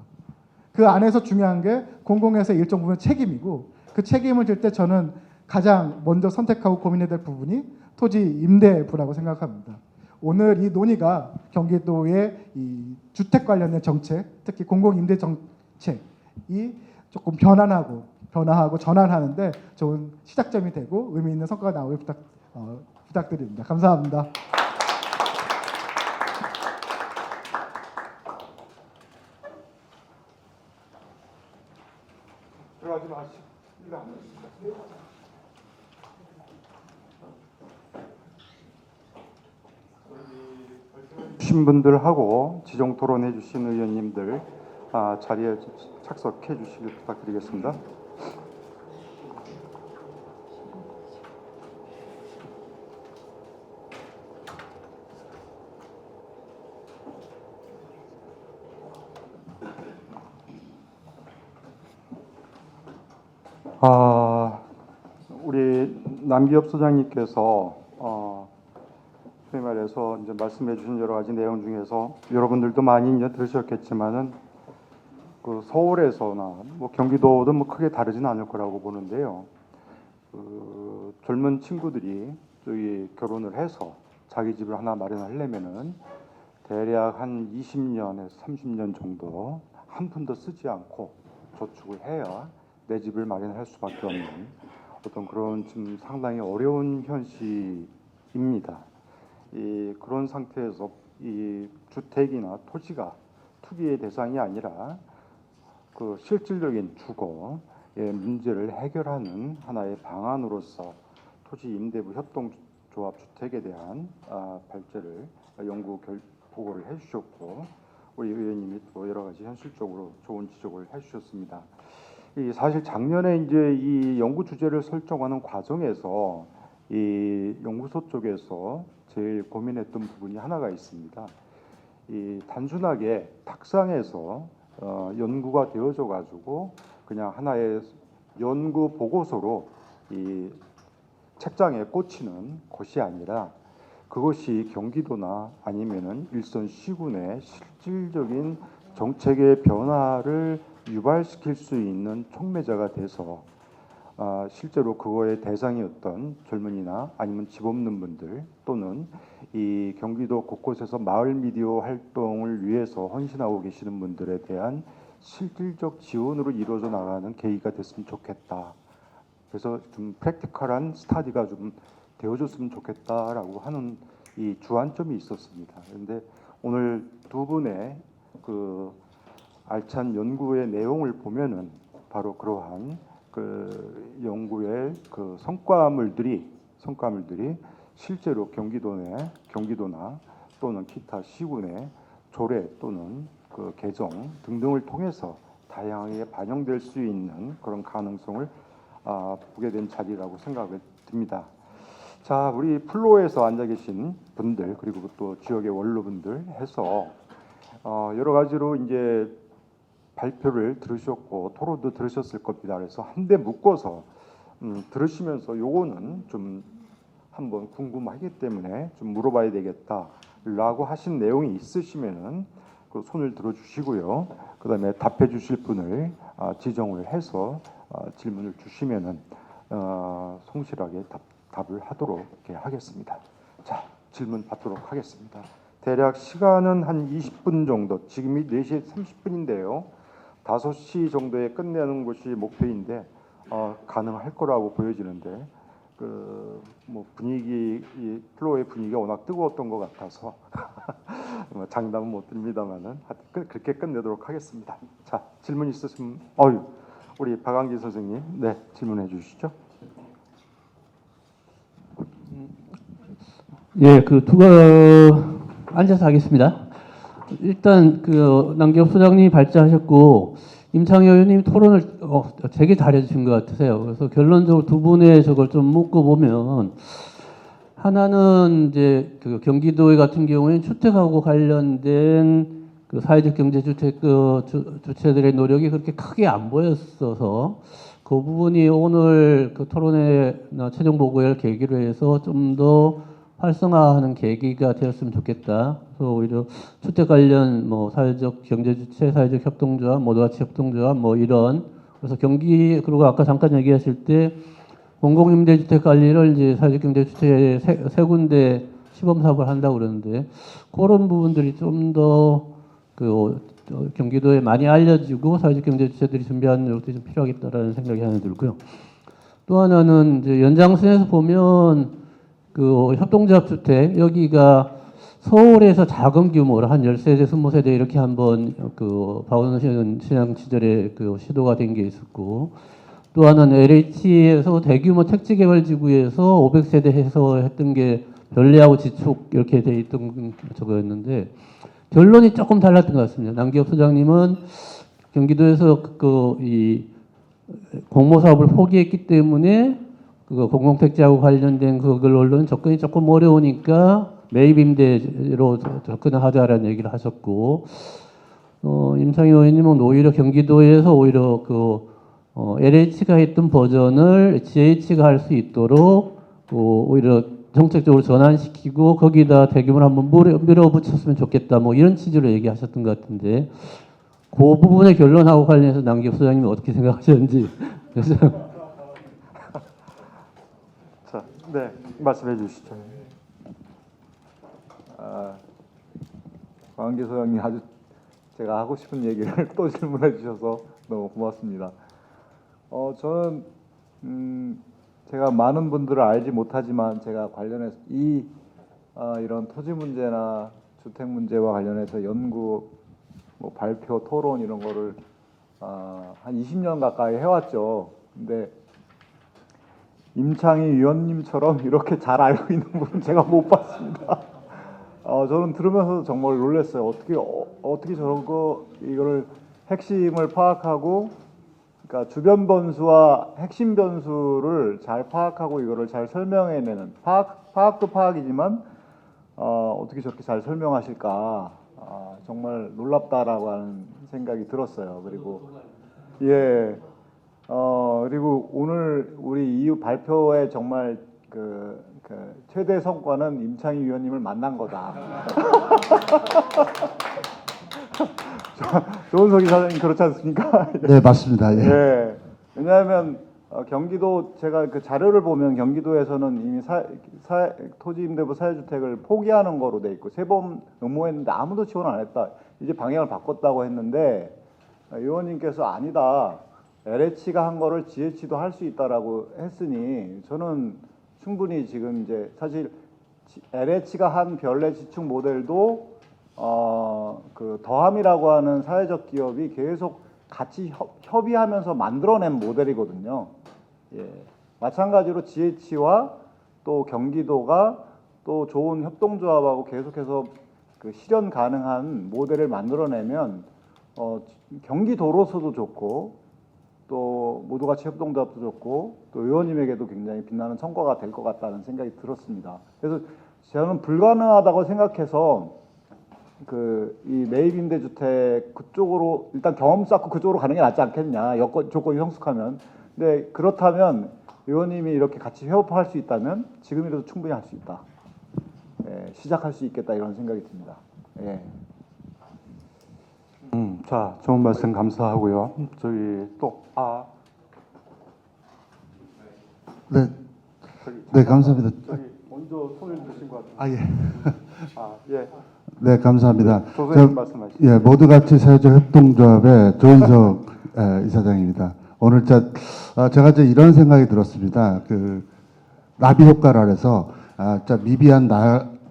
그 안에서 중요한 게 공공에서 일정 부분 책임이고 그 책임을 질 때 저는 가장 먼저 선택하고 고민해야 될 부분이 토지 임대부라고 생각합니다. 오늘 이 논의가 경기도의 이 주택 관련된 정책, 특히 공공 임대 정책이 조금 변화하고 전환하는데 좋은 시작점이 되고 의미 있는 성과가 나오길 부탁드립니다. 감사합니다. 들어가지 마시고. 주신 분들하고 지정 토론해 주신 의원님들 자리에 착석해 주시길 부탁드리겠습니다. 우리 남기엽 소장님께서 소위 말해서 이제 말씀해 주신 여러 가지 내용 중에서 여러분들도 많이 이제 들으셨겠지만은 그 서울에서나 뭐 경기도도 뭐 크게 다르지는 않을 거라고 보는데요. 그 젊은 친구들이 저기 결혼을 해서 자기 집을 하나 마련하려면은 대략 한 20년에서 30년 정도 한 푼도 쓰지 않고 저축을 해야 내 집을 마련할 수밖에 없는 어떤 그런 좀 상당히 어려운 현실입니다. 그런 상태에서 이 주택이나 토지가 투기의 대상이 아니라 그 실질적인 주거의 문제를 해결하는 하나의 방안으로서 토지 임대부 협동조합 주택에 대한 발제를 연구 보고를 해주셨고 우리 의원님이 또 여러 가지 현실적으로 좋은 지적을 해주셨습니다. 사실 작년에 이제 이 연구 주제를 설정하는 과정에서 이 연구소 쪽에서 제일 고민했던 부분이 하나가 있습니다. 이 단순하게 탁상에서 연구가 되어져 가지고 그냥 하나의 연구 보고서로 이 책장에 꽂히는 것이 아니라 그것이 경기도나 아니면은 일선 시군의 실질적인 정책의 변화를 유발시킬 수 있는 촉매자가 돼서 실제로 그거의 대상이었던 젊은이나 아니면 집 없는 분들 또는 이 경기도 곳곳에서 마을 미디어 활동을 위해서 헌신하고 계시는 분들에 대한 실질적 지원으로 이루어져 나가는 계기가 됐으면 좋겠다. 그래서 좀 프랙티컬한 스타디가 좀 되어줬으면 좋겠다라고 하는 이 주안점이 있었습니다. 그런데 오늘 두 분의 그 알찬 연구의 내용을 보면은 바로 그러한 그 연구의 그 성과물들이 실제로 경기도나 또는 기타 시군의 조례 또는 그 개정 등등을 통해서 다양하게 반영될 수 있는 그런 가능성을 보게 된 자리라고 생각이 듭니다. 자, 우리 플로어에서 앉아 계신 분들 그리고 또 지역의 원로분들 해서 여러 가지로 이제 발표를 들으셨고 토론도 들으셨을 겁니다. 그래서 한데 묶어서 들으시면서 요거는 좀 한번 궁금하기 때문에 좀 물어봐야 되겠다라고 하신 내용이 있으시면은 그 손을 들어주시고요. 그다음에 답해주실 분을 지정을 해서 질문을 주시면은 성실하게 답을 하도록 이렇게 하겠습니다. 자, 질문 받도록 하겠습니다. 대략 시간은 한 20분 정도. 지금이 4시 30분인데요. 5시 정도에 끝내는 것이 목표인데 가능할 거라고 보여지는데 뭐 분위기 이 플로어의 분위기가 워낙 뜨거웠던 것 같아서 뭐 장담은 못 드립니다만은 그렇게 끝내도록 하겠습니다. 자, 질문 있으시면 우리 박광기 선생님, 네, 질문해 주시죠. 예, 앉아서 하겠습니다. 일단 남기업 소장님이 발제하셨고 임창희 의원님 토론을 되게 잘해주신 것 같으세요. 그래서 결론적으로 두 분의 저걸 좀 묶어 보면 하나는 이제 경기도 같은 경우에는 주택하고 관련된 사회적 경제 주택 주체들의 노력이 그렇게 크게 안 보였어서 그 부분이 오늘 토론회나 최종 보고회를 계기로 해서 좀 더 활성화하는 계기가 되었으면 좋겠다. 그래서 오히려 주택 관련 뭐 사회적 경제 주체, 사회적 협동조합, 모두가치 협동조합 뭐 이런 그래서 그리고 아까 잠깐 얘기하실 때 공공임대주택 관리를 이제 사회적 경제 주체에 세 군데 시범 사업을 한다고 그러는데 그런 부분들이 좀 더 경기도에 많이 알려지고 사회적 경제 주체들이 준비하는 노력도 좀 필요하겠다라는 생각이 하나 들고요. 또 하나는 이제 연장선에서 보면 협동조합 주택 여기가 서울에서 작은 규모로 한 10세대, 20세대 이렇게 한번 박원순 시장 시절에 시도가 된 게 있었고 또 하나는 LH에서 대규모 택지개발지구에서 500세대 해서 했던 게 변리하고 지축 이렇게 돼 있던 저거였는데 결론이 조금 달랐던 것 같습니다. 남기업 소장님은 경기도에서 이 공모사업을 포기했기 때문에 공공택지하고 관련된 그걸로는 접근이 조금 어려우니까 매입임대로 접근을 하자라는 얘기를 하셨고, 임창희 의원님은 오히려 경기도에서 오히려 LH가 했던 버전을 GH가 할 수 있도록 오히려 정책적으로 전환시키고 거기다 대규모로 한번 밀어붙였으면 좋겠다. 뭐 이런 취지로 얘기하셨던 것 같은데 그 부분의 결론하고 관련해서 남기업 소장님이 어떻게 생각하셨는지 그래서 자, 네, 말씀해 주시죠. 박광기 소장님 아주 제가 하고 싶은 얘기를 또 질문해 주셔서 너무 고맙습니다. 저는 제가 많은 분들을 알지 못하지만 제가 관련해서 이런 토지 문제나 주택 문제와 관련해서 연구, 뭐 발표, 토론 이런 거를 한 20년 가까이 해왔죠. 근데 임창희 위원님처럼 이렇게 잘 알고 있는 분은 제가 못 봤습니다. 저는 들으면서 정말 놀랐어요. 어떻게 이거를 핵심을 파악하고, 그러니까 주변 변수와 핵심 변수를 잘 파악하고 이거를 잘 설명해내는 파악도 파악이지만 어떻게 저렇게 잘 설명하실까? 정말 놀랍다라고 하는 생각이 들었어요. 그리고 그리고 오늘 우리 이후 발표의 정말 최대 성과는 임창희 위원님을 만난 거다. 조은석 이사장님 그렇지 않습니까? 네, 맞습니다. 예. 예. 왜냐하면 경기도 제가 그 자료를 보면 경기도에서는 이미 토지임대부 사회주택을 포기하는 거로 돼 있고 세 번 응모했는데 아무도 지원 안 했다. 이제 방향을 바꿨다고 했는데 의원님께서 아니다. LH가 한 거를 GH도 할 수 있다라고 했으니 저는 충분히 지금 이제 사실 LH가 한 별내 지축 모델도 더함이라고 하는 사회적 기업이 계속 같이 협의하면서 만들어낸 모델이거든요. 예. 마찬가지로 GH와 또 경기도가 또 좋은 협동조합하고 계속해서 실현 가능한 모델을 만들어내면 경기도로서도 좋고 또 모두같이 협동조합도 좋고 또 의원님에게도 굉장히 빛나는 성과가 될 것 같다는 생각이 들었습니다. 그래서 저는 불가능하다고 생각해서 이 매입임대주택 그쪽으로 일단 경험 쌓고 그쪽으로 가는 게 낫지 않겠냐, 조건이 성숙하면. 근데 그렇다면 의원님이 이렇게 같이 협업할 수 있다면 지금이라도 충분히 할 수 있다. 시작할 수 있겠다 이런 생각이 듭니다. 예. 자, 좋은 말씀 감사하고요. 저기 네, 감사합니다. 저기 먼저 손을 드신 것 같아요. 예. 예. 네, 감사합니다. 조선님 말씀하시죠. 예, 모두같이 사회적 협동조합의 조은석 이사장입니다. 오늘 제가 이런 생각이 들었습니다. 나비 효과라 해서 진짜 미비한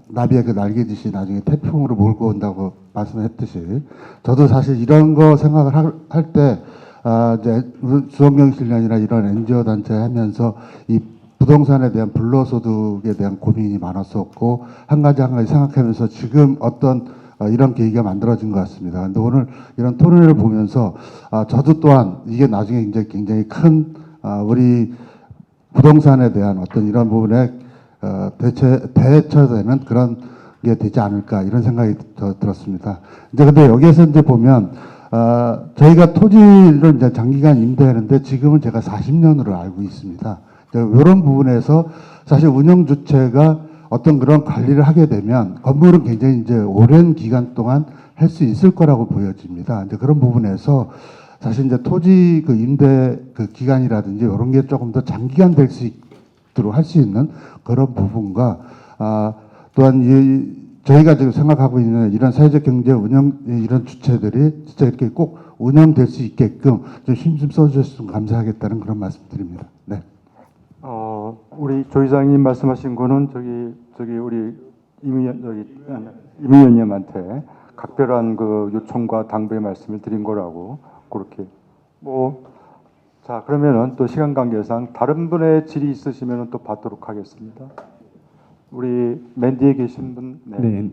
나비의 그 날개짓이 나중에 태풍으로 몰고 온다고 말씀했듯이 저도 사실 이런 거 생각을 할 때 이제 주성경 실련이나 이런 NGO 단체 하면서 이 부동산에 대한 불로소득에 대한 고민이 많았었고 한 가지 생각하면서 지금 어떤 이런 계기가 만들어진 것 같습니다. 근데 오늘 이런 토론회를 보면서 저도 또한 이게 나중에 이제 굉장히 큰 우리 부동산에 대한 어떤 이런 부분에 대처되는 그런 게 되지 않을까 이런 생각이 들었습니다. 이제 근데 여기에서 이제 보면 저희가 토지를 이제 장기간 임대하는데 지금은 제가 40년으로 알고 있습니다. 이런 부분에서 사실 운영 주체가 어떤 그런 관리를 하게 되면 건물은 굉장히 이제 오랜 기간 동안 할 수 있을 거라고 보여집니다. 이제 그런 부분에서 사실 이제 토지 그 임대 그 기간이라든지 이런 게 조금 더 장기간 될 수 있도록 할 수 있는 그런 부분과 또한 저희가 지금 생각하고 있는 이런 사회적 경제 운영 이런 주체들이 진짜 이렇게 꼭 운영될 수 있게끔 좀 힘 좀 써주셨으면 감사하겠다는 그런 말씀드립니다. 네. 우리 조 이사님 말씀하신 거는 저기 우리 임 의원님한테 각별한 그 요청과 당부의 말씀을 드린 거라고 그렇게 자 그러면은 또 시간 관계상 다른 분의 질의 있으시면은 또 받도록 하겠습니다. 우리 맨 뒤에 계신 분. 네,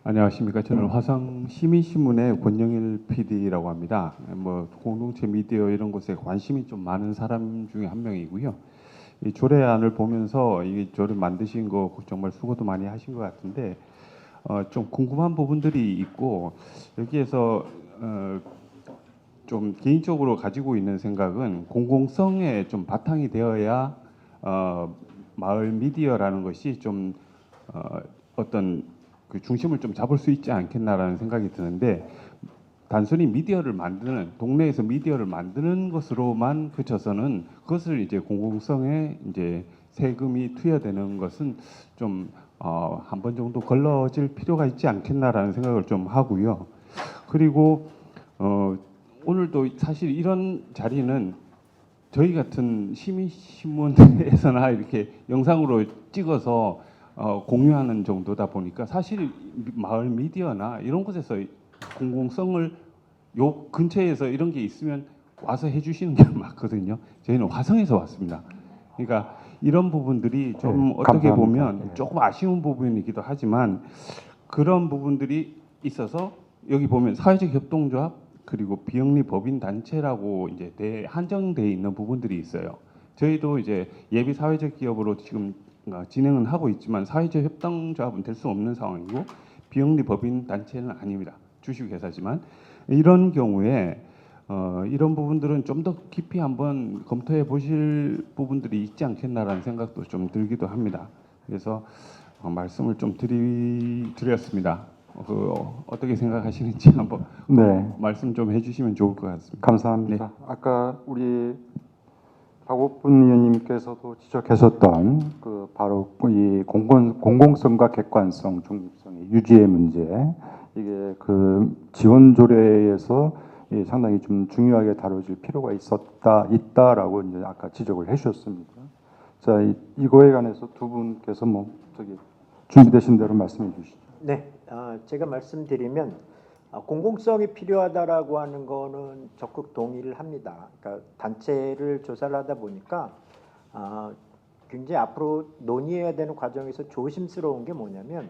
안녕하십니까. 저는 화성 시민신문의 권영일 PD라고 합니다. 뭐 공동체 미디어 이런 곳에 관심이 좀 많은 사람 중에 한 명이고요. 이 조례안을 보면서 이 조례 만드신 거 정말 수고도 많이 하신 것 같은데 좀 궁금한 부분들이 있고 여기에서 좀 개인적으로 가지고 있는 생각은 공공성에 좀 바탕이 되어야 마을 미디어라는 것이 좀 어떤 그 중심을 좀 잡을 수 있지 않겠나라는 생각이 드는데 단순히 미디어를 만드는 동네에서 미디어를 만드는 것으로만 그쳐서는 그것을 이제 공공성에 이제 세금이 투여되는 것은 좀 한 번 정도 걸러질 필요가 있지 않겠나라는 생각을 좀 하고요. 그리고 오늘도 사실 이런 자리는 저희 같은 시민신문에서나 이렇게 영상으로 찍어서 공유하는 정도다 보니까 사실 마을 미디어나 이런 곳에서 공공성을 요 근처에서 이런 게 있으면 와서 해주시는 게 맞거든요. 저희는 화성에서 왔습니다. 그러니까 이런 부분들이 좀 어떻게 감사합니다. 보면 조금 아쉬운 부분이기도 하지만 그런 부분들이 있어서 여기 보면 사회적 협동조합 그리고 비영리 법인 단체라고 이제 한정돼 있는 부분들이 있어요. 저희도 이제 예비 사회적 기업으로 지금 진행은 하고 있지만 사회적 협동조합은 될 수 없는 상황이고 비영리 법인 단체는 아닙니다. 주식회사지만 이런 경우에 이런 부분들은 좀 더 깊이 한번 검토해 보실 부분들이 있지 않겠나라는 생각도 좀 들기도 합니다. 그래서 말씀을 좀 드렸습니다. 어떻게 생각하시는지 한번 말씀 좀 해주시면 좋을 것 같습니다. 감사합니다. 아까 우리 박옥분 의원님께서도 지적하셨던 그 바로 이 공공성과 객관성, 중립성의 유지의 문제 이게 그 지원 조례에서 상당히 좀 중요하게 다뤄질 필요가 있다라고 이제 아까 지적을 해주셨습니다. 자, 이거에 관해서 두 분께서 준비되신 대로 말씀해 주시죠. 네, 제가 말씀드리면 공공성이 필요하다라고 하는 거는 적극 동의를 합니다. 그러니까 단체를 조사를 하다 보니까 굉장히 앞으로 논의해야 되는 과정에서 조심스러운 게 뭐냐면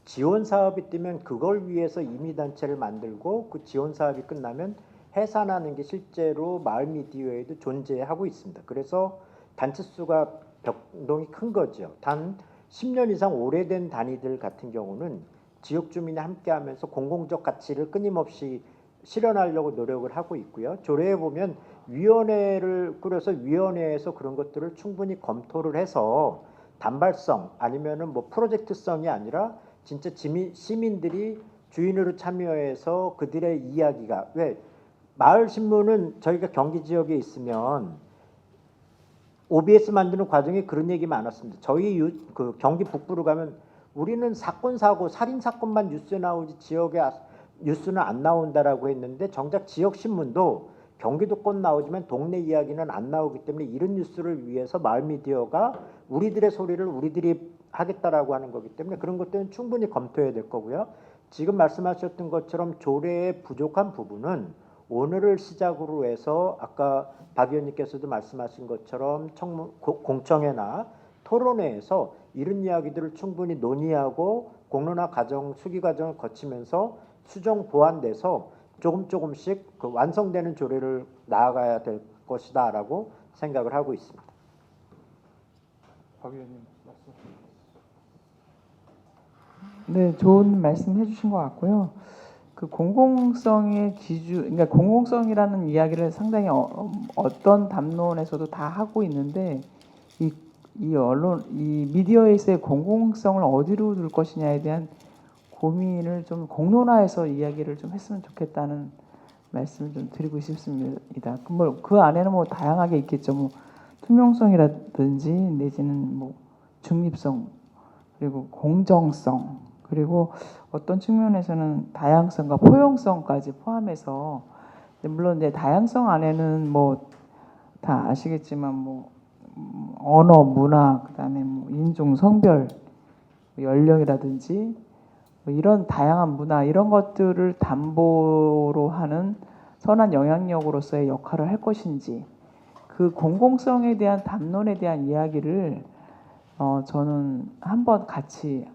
지원 사업이 뜨면 그걸 위해서 임의단체를 만들고 그 지원 사업이 끝나면 해산하는 게 실제로 마을 미디어에도 존재하고 있습니다. 그래서 단체 수가 변동이 큰 거죠. 단 10년 이상 오래된 단위들 같은 경우는 지역 주민이 함께하면서 공공적 가치를 끊임없이 실현하려고 노력을 하고 있고요. 조례에 보면 위원회를 꾸려서 위원회에서 그런 것들을 충분히 검토를 해서 단발성 아니면은 뭐 프로젝트성이 아니라 진짜 시민들이 주인으로 참여해서 그들의 이야기가 왜 마을 신문은 저희가 경기 지역에 있으면 OBS 만드는 과정에 그런 얘기 많았습니다. 저희 그 경기 북부로 가면 우리는 사건 사고 살인 사건만 뉴스에 나오지 지역에 뉴스는 안 나온다라고 했는데 정작 지역 신문도 경기도권 나오지만 동네 이야기는 안 나오기 때문에 이런 뉴스를 위해서 마을 미디어가 우리들의 소리를 우리들이 하겠다라고 하는 거기 때문에 그런 것들은 충분히 검토해야 될 거고요. 지금 말씀하셨던 것처럼 조례의 부족한 부분은 오늘을 시작으로 해서 아까 박 의원님께서도 말씀하신 것처럼 공청회나 토론회에서 이런 이야기들을 충분히 논의하고 공론화 과정, 수기 과정을 거치면서 수정 보완돼서 조금씩 그 완성되는 조례를 나아가야 될 것이다라고 생각을 하고 있습니다. 박 의원님 말씀. 네, 좋은 말씀 해주신 것 같고요. 그 공공성의 기준, 그러니까 공공성이라는 이야기를 상당히 어떤 담론에서도 다 하고 있는데 이 언론, 이 미디어에서의 공공성을 어디로 둘 것이냐에 대한 고민을 좀 공론화해서 이야기를 좀 했으면 좋겠다는 말씀을 좀 드리고 싶습니다. 그 안에는 뭐 다양하게 있겠죠. 뭐 투명성이라든지 내지는 뭐 중립성 그리고 공정성 그리고 어떤 측면에서는 다양성과 포용성까지 포함해서 물론 이제 다양성 안에는 뭐 다 아시겠지만 뭐 언어, 문화, 그다음에 뭐 인종, 성별, 연령이라든지 뭐 이런 다양한 문화 이런 것들을 담보로 하는 선한 영향력으로서의 역할을 할 것인지 그 공공성에 대한 담론에 대한 이야기를 저는 한번 같이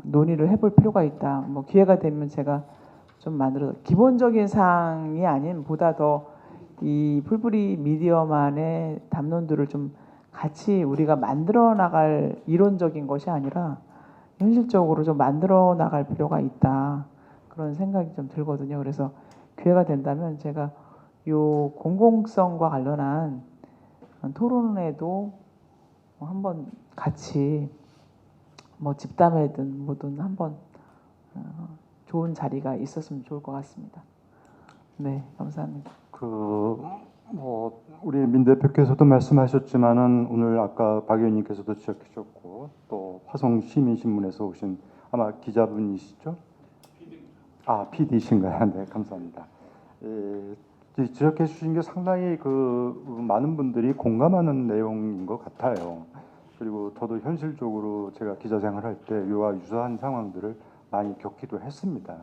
논의를 해볼 필요가 있다. 뭐 기회가 되면 제가 좀 만들어 기본적인 사항이 아닌 보다 더 이 풀뿌리 미디어만의 담론들을 좀 같이 우리가 만들어 나갈 이론적인 것이 아니라 현실적으로 좀 만들어 나갈 필요가 있다. 그런 생각이 좀 들거든요. 그래서 기회가 된다면 제가 요 공공성과 관련한 토론에도 한번 같이 뭐 집담회든 뭐든 한번 좋은 자리가 있었으면 좋을 것 같습니다. 네, 감사합니다. 뭐 우리 민 대표께서도 말씀하셨지만은 오늘 아까 박 의원님께서도 지적하셨고 또 화성 시민신문에서 오신 아마 기자분이시죠? PD신가요? 네, 감사합니다. 지적해 주신 게 상당히 많은 분들이 공감하는 내용인 것 같아요. 그리고 저도 현실적으로 제가 기자 생활할 때 이와 유사한 상황들을 많이 겪기도 했습니다.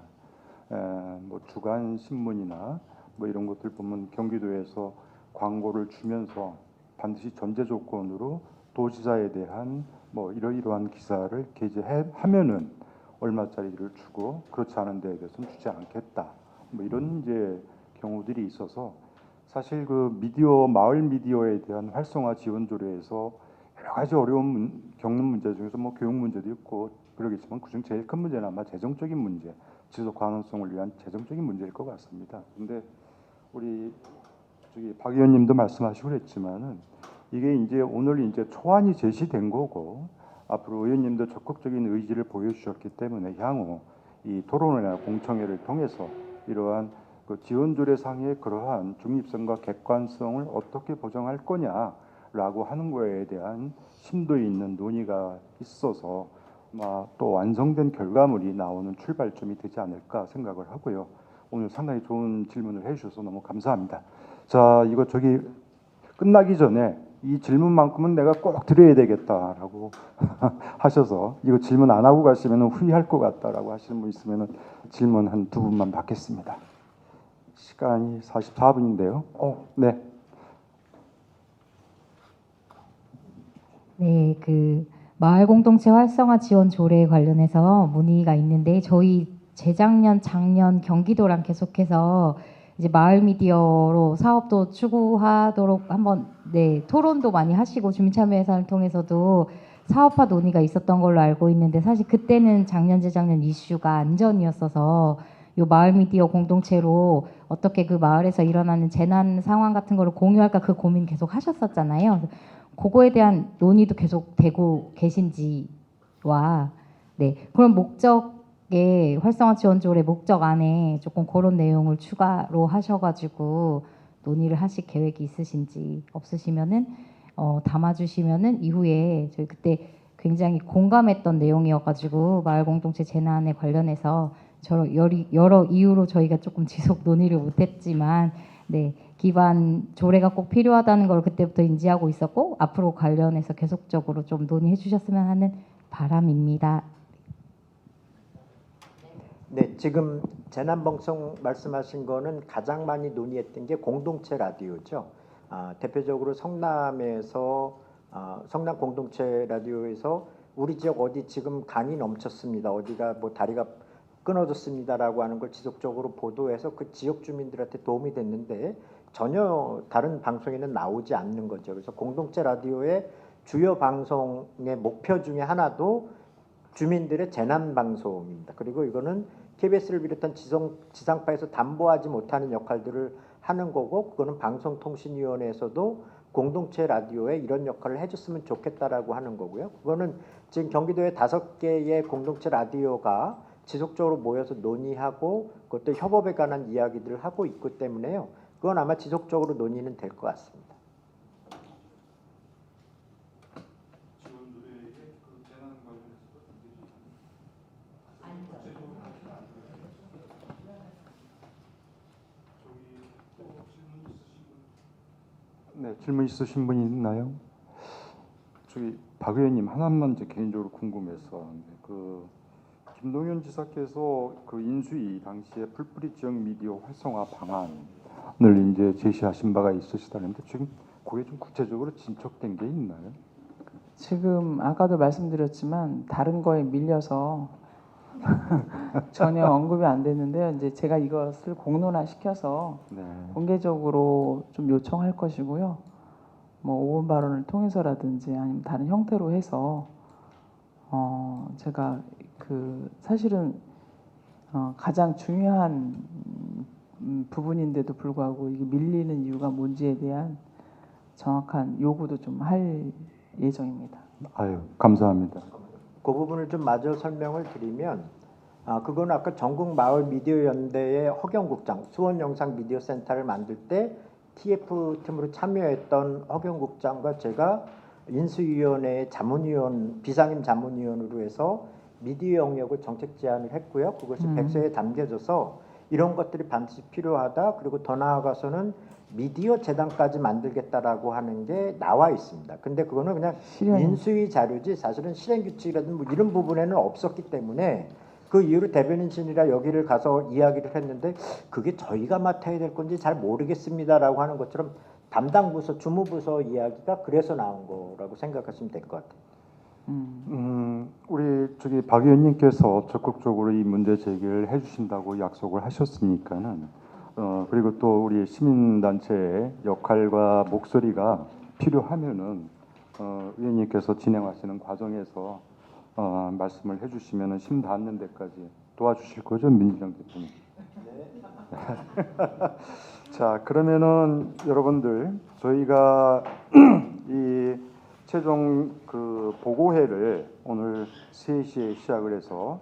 뭐 주간 신문이나 뭐 이런 것들 보면 경기도에서 광고를 주면서 반드시 전제 조건으로 도지사에 대한 뭐 이러이러한 기사를 게재하면은 얼마짜리를 주고 그렇지 않은 데에 대해서는 주지 않겠다. 뭐 이런 이제 경우들이 있어서 사실 그 미디어 마을 미디어에 대한 활성화 지원 조례에서 여러 가지 어려운 겪는 문제 중에서 뭐 교육 문제도 있고 그러겠지만 그중 제일 큰 문제는 아마 재정적인 문제, 지속 가능성을 위한 재정적인 문제일 것 같습니다. 근데 우리 박 의원님도 말씀하시고 그랬지만은 이게 이제 오늘 이제 초안이 제시된 거고 앞으로 의원님도 적극적인 의지를 보여주셨기 때문에 향후 이 토론회나 공청회를 통해서 이러한 그 지원조례상의 그러한 중립성과 객관성을 어떻게 보장할 거냐라고 하는 거에 대한 심도 있는 논의가 있어서 또 완성된 결과물이 나오는 출발점이 되지 않을까 생각을 하고요. 오늘 상당히 좋은 질문을 해주셔서 너무 감사합니다. 자, 이거 끝나기 전에 이 질문만큼은 내가 꼭 드려야 되겠다라고 하셔서 이거 질문 안 하고 가시면 후회할 것 같다라고 하시는 분 있으면 질문 한 두 분만 받겠습니다. 시간이 44분인데요. 네. 네, 그 마을 공동체 활성화 지원 조례에 관련해서 문의가 있는데 저희 재작년, 작년 경기도랑 계속해서 이제 마을 미디어로 사업도 추구하도록 한번 토론도 많이 하시고 주민참여 예산을 통해서도 사업화 논의가 있었던 걸로 알고 있는데 사실 그때는 작년, 재작년 이슈가 안전이었어서 요 마을 미디어 공동체로 어떻게 그 마을에서 일어나는 재난 상황 같은 거를 공유할까 그 고민 계속 하셨었잖아요. 그거에 대한 논의도 계속 되고 계신지와 그런 목적의 활성화 지원 조례 목적 안에 조금 그런 내용을 추가로 하셔가지고 논의를 하실 계획이 있으신지 없으시면은 담아주시면은 이후에 저희 그때 굉장히 공감했던 내용이어가지고 마을 공동체 재난에 관련해서 여러 이유로 저희가 조금 지속 논의를 못했지만 네, 기반 조례가 꼭 필요하다는 걸 그때부터 인지하고 있었고 앞으로 관련해서 계속적으로 좀 논의해 주셨으면 하는 바람입니다. 네, 지금 재난방송 말씀하신 거는 가장 많이 논의했던 게 공동체 라디오죠. 대표적으로 성남에서 성남 공동체 라디오에서 우리 지역 어디 지금 강이 넘쳤습니다. 어디가 뭐 다리가 끊어졌습니다라고 하는 걸 지속적으로 보도해서 그 지역 주민들한테 도움이 됐는데 전혀 다른 방송에는 나오지 않는 거죠. 그래서 공동체 라디오의 주요 방송의 목표 중에 하나도 주민들의 재난 방송입니다. 그리고 이거는 KBS를 비롯한 지상파에서 담보하지 못하는 역할들을 하는 거고, 그거는 방송통신위원회에서도 공동체 라디오에 이런 역할을 해줬으면 좋겠다라고 하는 거고요. 그거는 지금 경기도에 5개의 공동체 라디오가 지속적으로 모여서 논의하고 그것도 협업에 관한 이야기들을 하고 있기 때문에요. 그건 아마 지속적으로 논의는 될 것 같습니다. 네, 질문 있으신 분이 있나요? 저기 박 의원님 하나만 제 개인적으로 궁금해서 그 김동연 지사께서 그 인수위 당시에 풀뿌리 지역 미디어 활성화 방안을 이제 제시하신 바가 있으시다는데 지금 그게 좀 구체적으로 진척된 게 있나요? 지금 아까도 말씀드렸지만 다른 거에 밀려서 전혀 언급이 안 됐는데요. 이제 제가 이것을 공론화 시켜서 네. 공개적으로 좀 요청할 것이고요. 뭐 오원 발언을 통해서라든지 아니면 다른 형태로 해서 제가 그 사실은 가장 중요한 부분인데도 불구하고 이게 밀리는 이유가 뭔지에 대한 정확한 요구도 좀 할 예정입니다. 아유, 감사합니다. 그 부분을 좀 마저 설명을 드리면 그건 아까 전국 마을 미디어 연대의 허경국장 수원 영상 미디어 센터를 만들 때 TF 팀으로 참여했던 허경국장과 제가 인수위원회의 자문위원 비상임 자문위원으로 해서 미디어 영역을 정책 제안을 했고요. 그것이 백서에 담겨져서 이런 것들이 반드시 필요하다. 그리고 더 나아가서는 미디어 재단까지 만들겠다라고 하는 게 나와 있습니다. 근데 그거는 그냥 인수위 자료지 사실은 실행 규칙이라든지 뭐 이런 부분에는 없었기 때문에 그 이후로 대변인실이라 여기를 가서 이야기를 했는데 그게 저희가 맡아야 될 건지 잘 모르겠습니다라고 하는 것처럼 담당 부서 주무부서 이야기가 그래서 나온 거라고 생각하시면 될 것 같아요. 우리 저기 박 의원님께서 적극적으로 이 문제 제기를 해주신다고 약속을 하셨으니까는 그리고 또 우리 시민단체의 역할과 목소리가 필요하면은 의원님께서 진행하시는 과정에서 말씀을 해주시면은 심 닿는 데까지 도와주실 거죠, 민주당 대표님? 자, 그러면은 여러분들 저희가 이 최종 그 보고회를 오늘 3시에 시작을 해서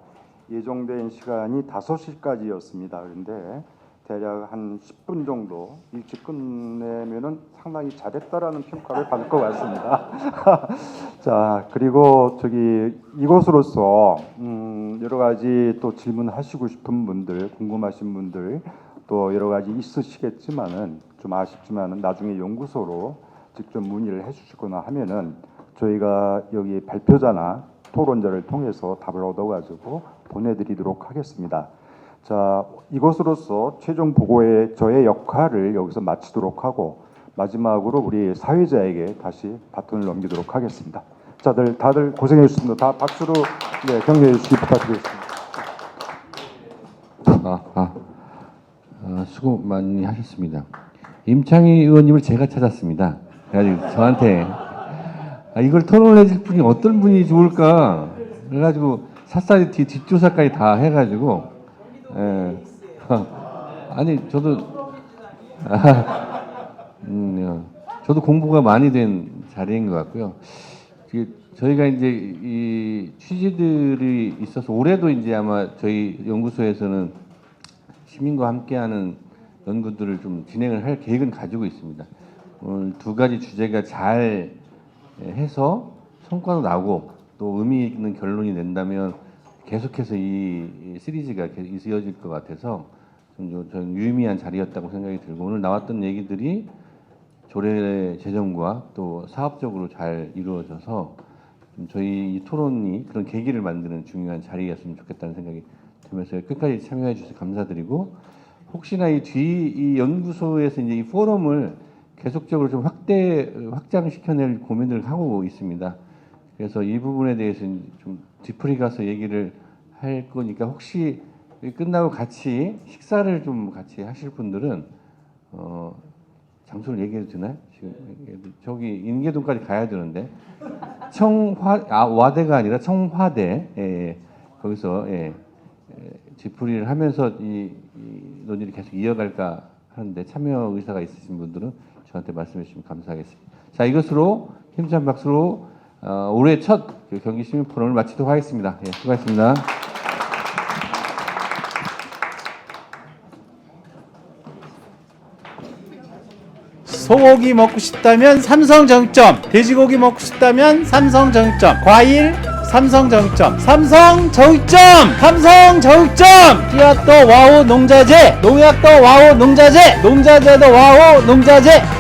예정된 시간이 5시까지였습니다. 그런데 대략 한 10분 정도 일찍 끝내면은 상당히 잘했다라는 평가를 받을 것 같습니다. 자, 그리고 저기 이것으로서 여러 가지 또 질문하시고 싶은 분들, 궁금하신 분들 또 여러 가지 있으시겠지만은 좀 아쉽지만은 나중에 연구소로 직접 문의를 해주시거나 하면은 저희가 여기 발표자나 토론자를 통해서 답을 얻어가지고 보내드리도록 하겠습니다. 자, 이것으로서 최종 보고의 저의 역할을 여기서 마치도록 하고 마지막으로 우리 사회자에게 다시 바톤을 넘기도록 하겠습니다. 자, 다들 고생해 주셨습니다. 다 박수로 네, 격려해 주시기 부탁드리겠습니다. 수고 많이 하셨습니다. 임창희 의원님을 제가 찾았습니다. 그래가지고 저한테 이걸 토론해 줄 분이 어떤 분이 좋을까 그래가지고 샅샅이 뒷조사까지 다 해가지고 아니 저도 저도 공부가 많이 된 자리인 것 같고요. 저희가 이제 이 취지들이 있어서 올해도 이제 아마 저희 연구소에서는 시민과 함께하는 연구들을 좀 진행을 할 계획은 가지고 있습니다. 오늘 2가지 주제가 잘 해서 성과도 나고 또 의미 있는 결론이 낸다면 계속해서 이 시리즈가 계속 이어질 것 같아서 좀 유의미한 자리였다고 생각이 들고 오늘 나왔던 얘기들이 조례 제정과 또 사업적으로 잘 이루어져서 좀 저희 이 토론이 그런 계기를 만드는 중요한 자리였으면 좋겠다는 생각이 들면서 끝까지 참여해 주셔서 감사드리고 혹시나 이 연구소에서 이제 이 포럼을 계속적으로 좀 확장시켜낼 고민을 하고 있습니다. 그래서 이 부분에 대해서 좀 뒤풀이 가서 얘기를 할 거니까 혹시 끝나고 같이 식사를 좀 같이 하실 분들은 장소를 얘기해도 되나요? 지금 저기 인계동까지 가야 되는데 와대가 아니라 청화대 거기서 뒤풀이를 하면서 이 논의를 계속 이어갈까 하는데 참여 의사가 있으신 분들은 저한테 말씀해 주시면 감사하겠습니다. 자, 이것으로 힘찬 박수로 올해 첫 경기 시민 포럼을 마치도록 하겠습니다. 수고하셨습니다. 소고기 먹고 싶다면 삼성정육점, 돼지고기 먹고 싶다면 삼성정육점, 과일 삼성정육점, 삼성정육점, 삼성정육점. 씨앗도 와우 농자재, 농약도 와우 농자재, 농자재도 와우 농자재.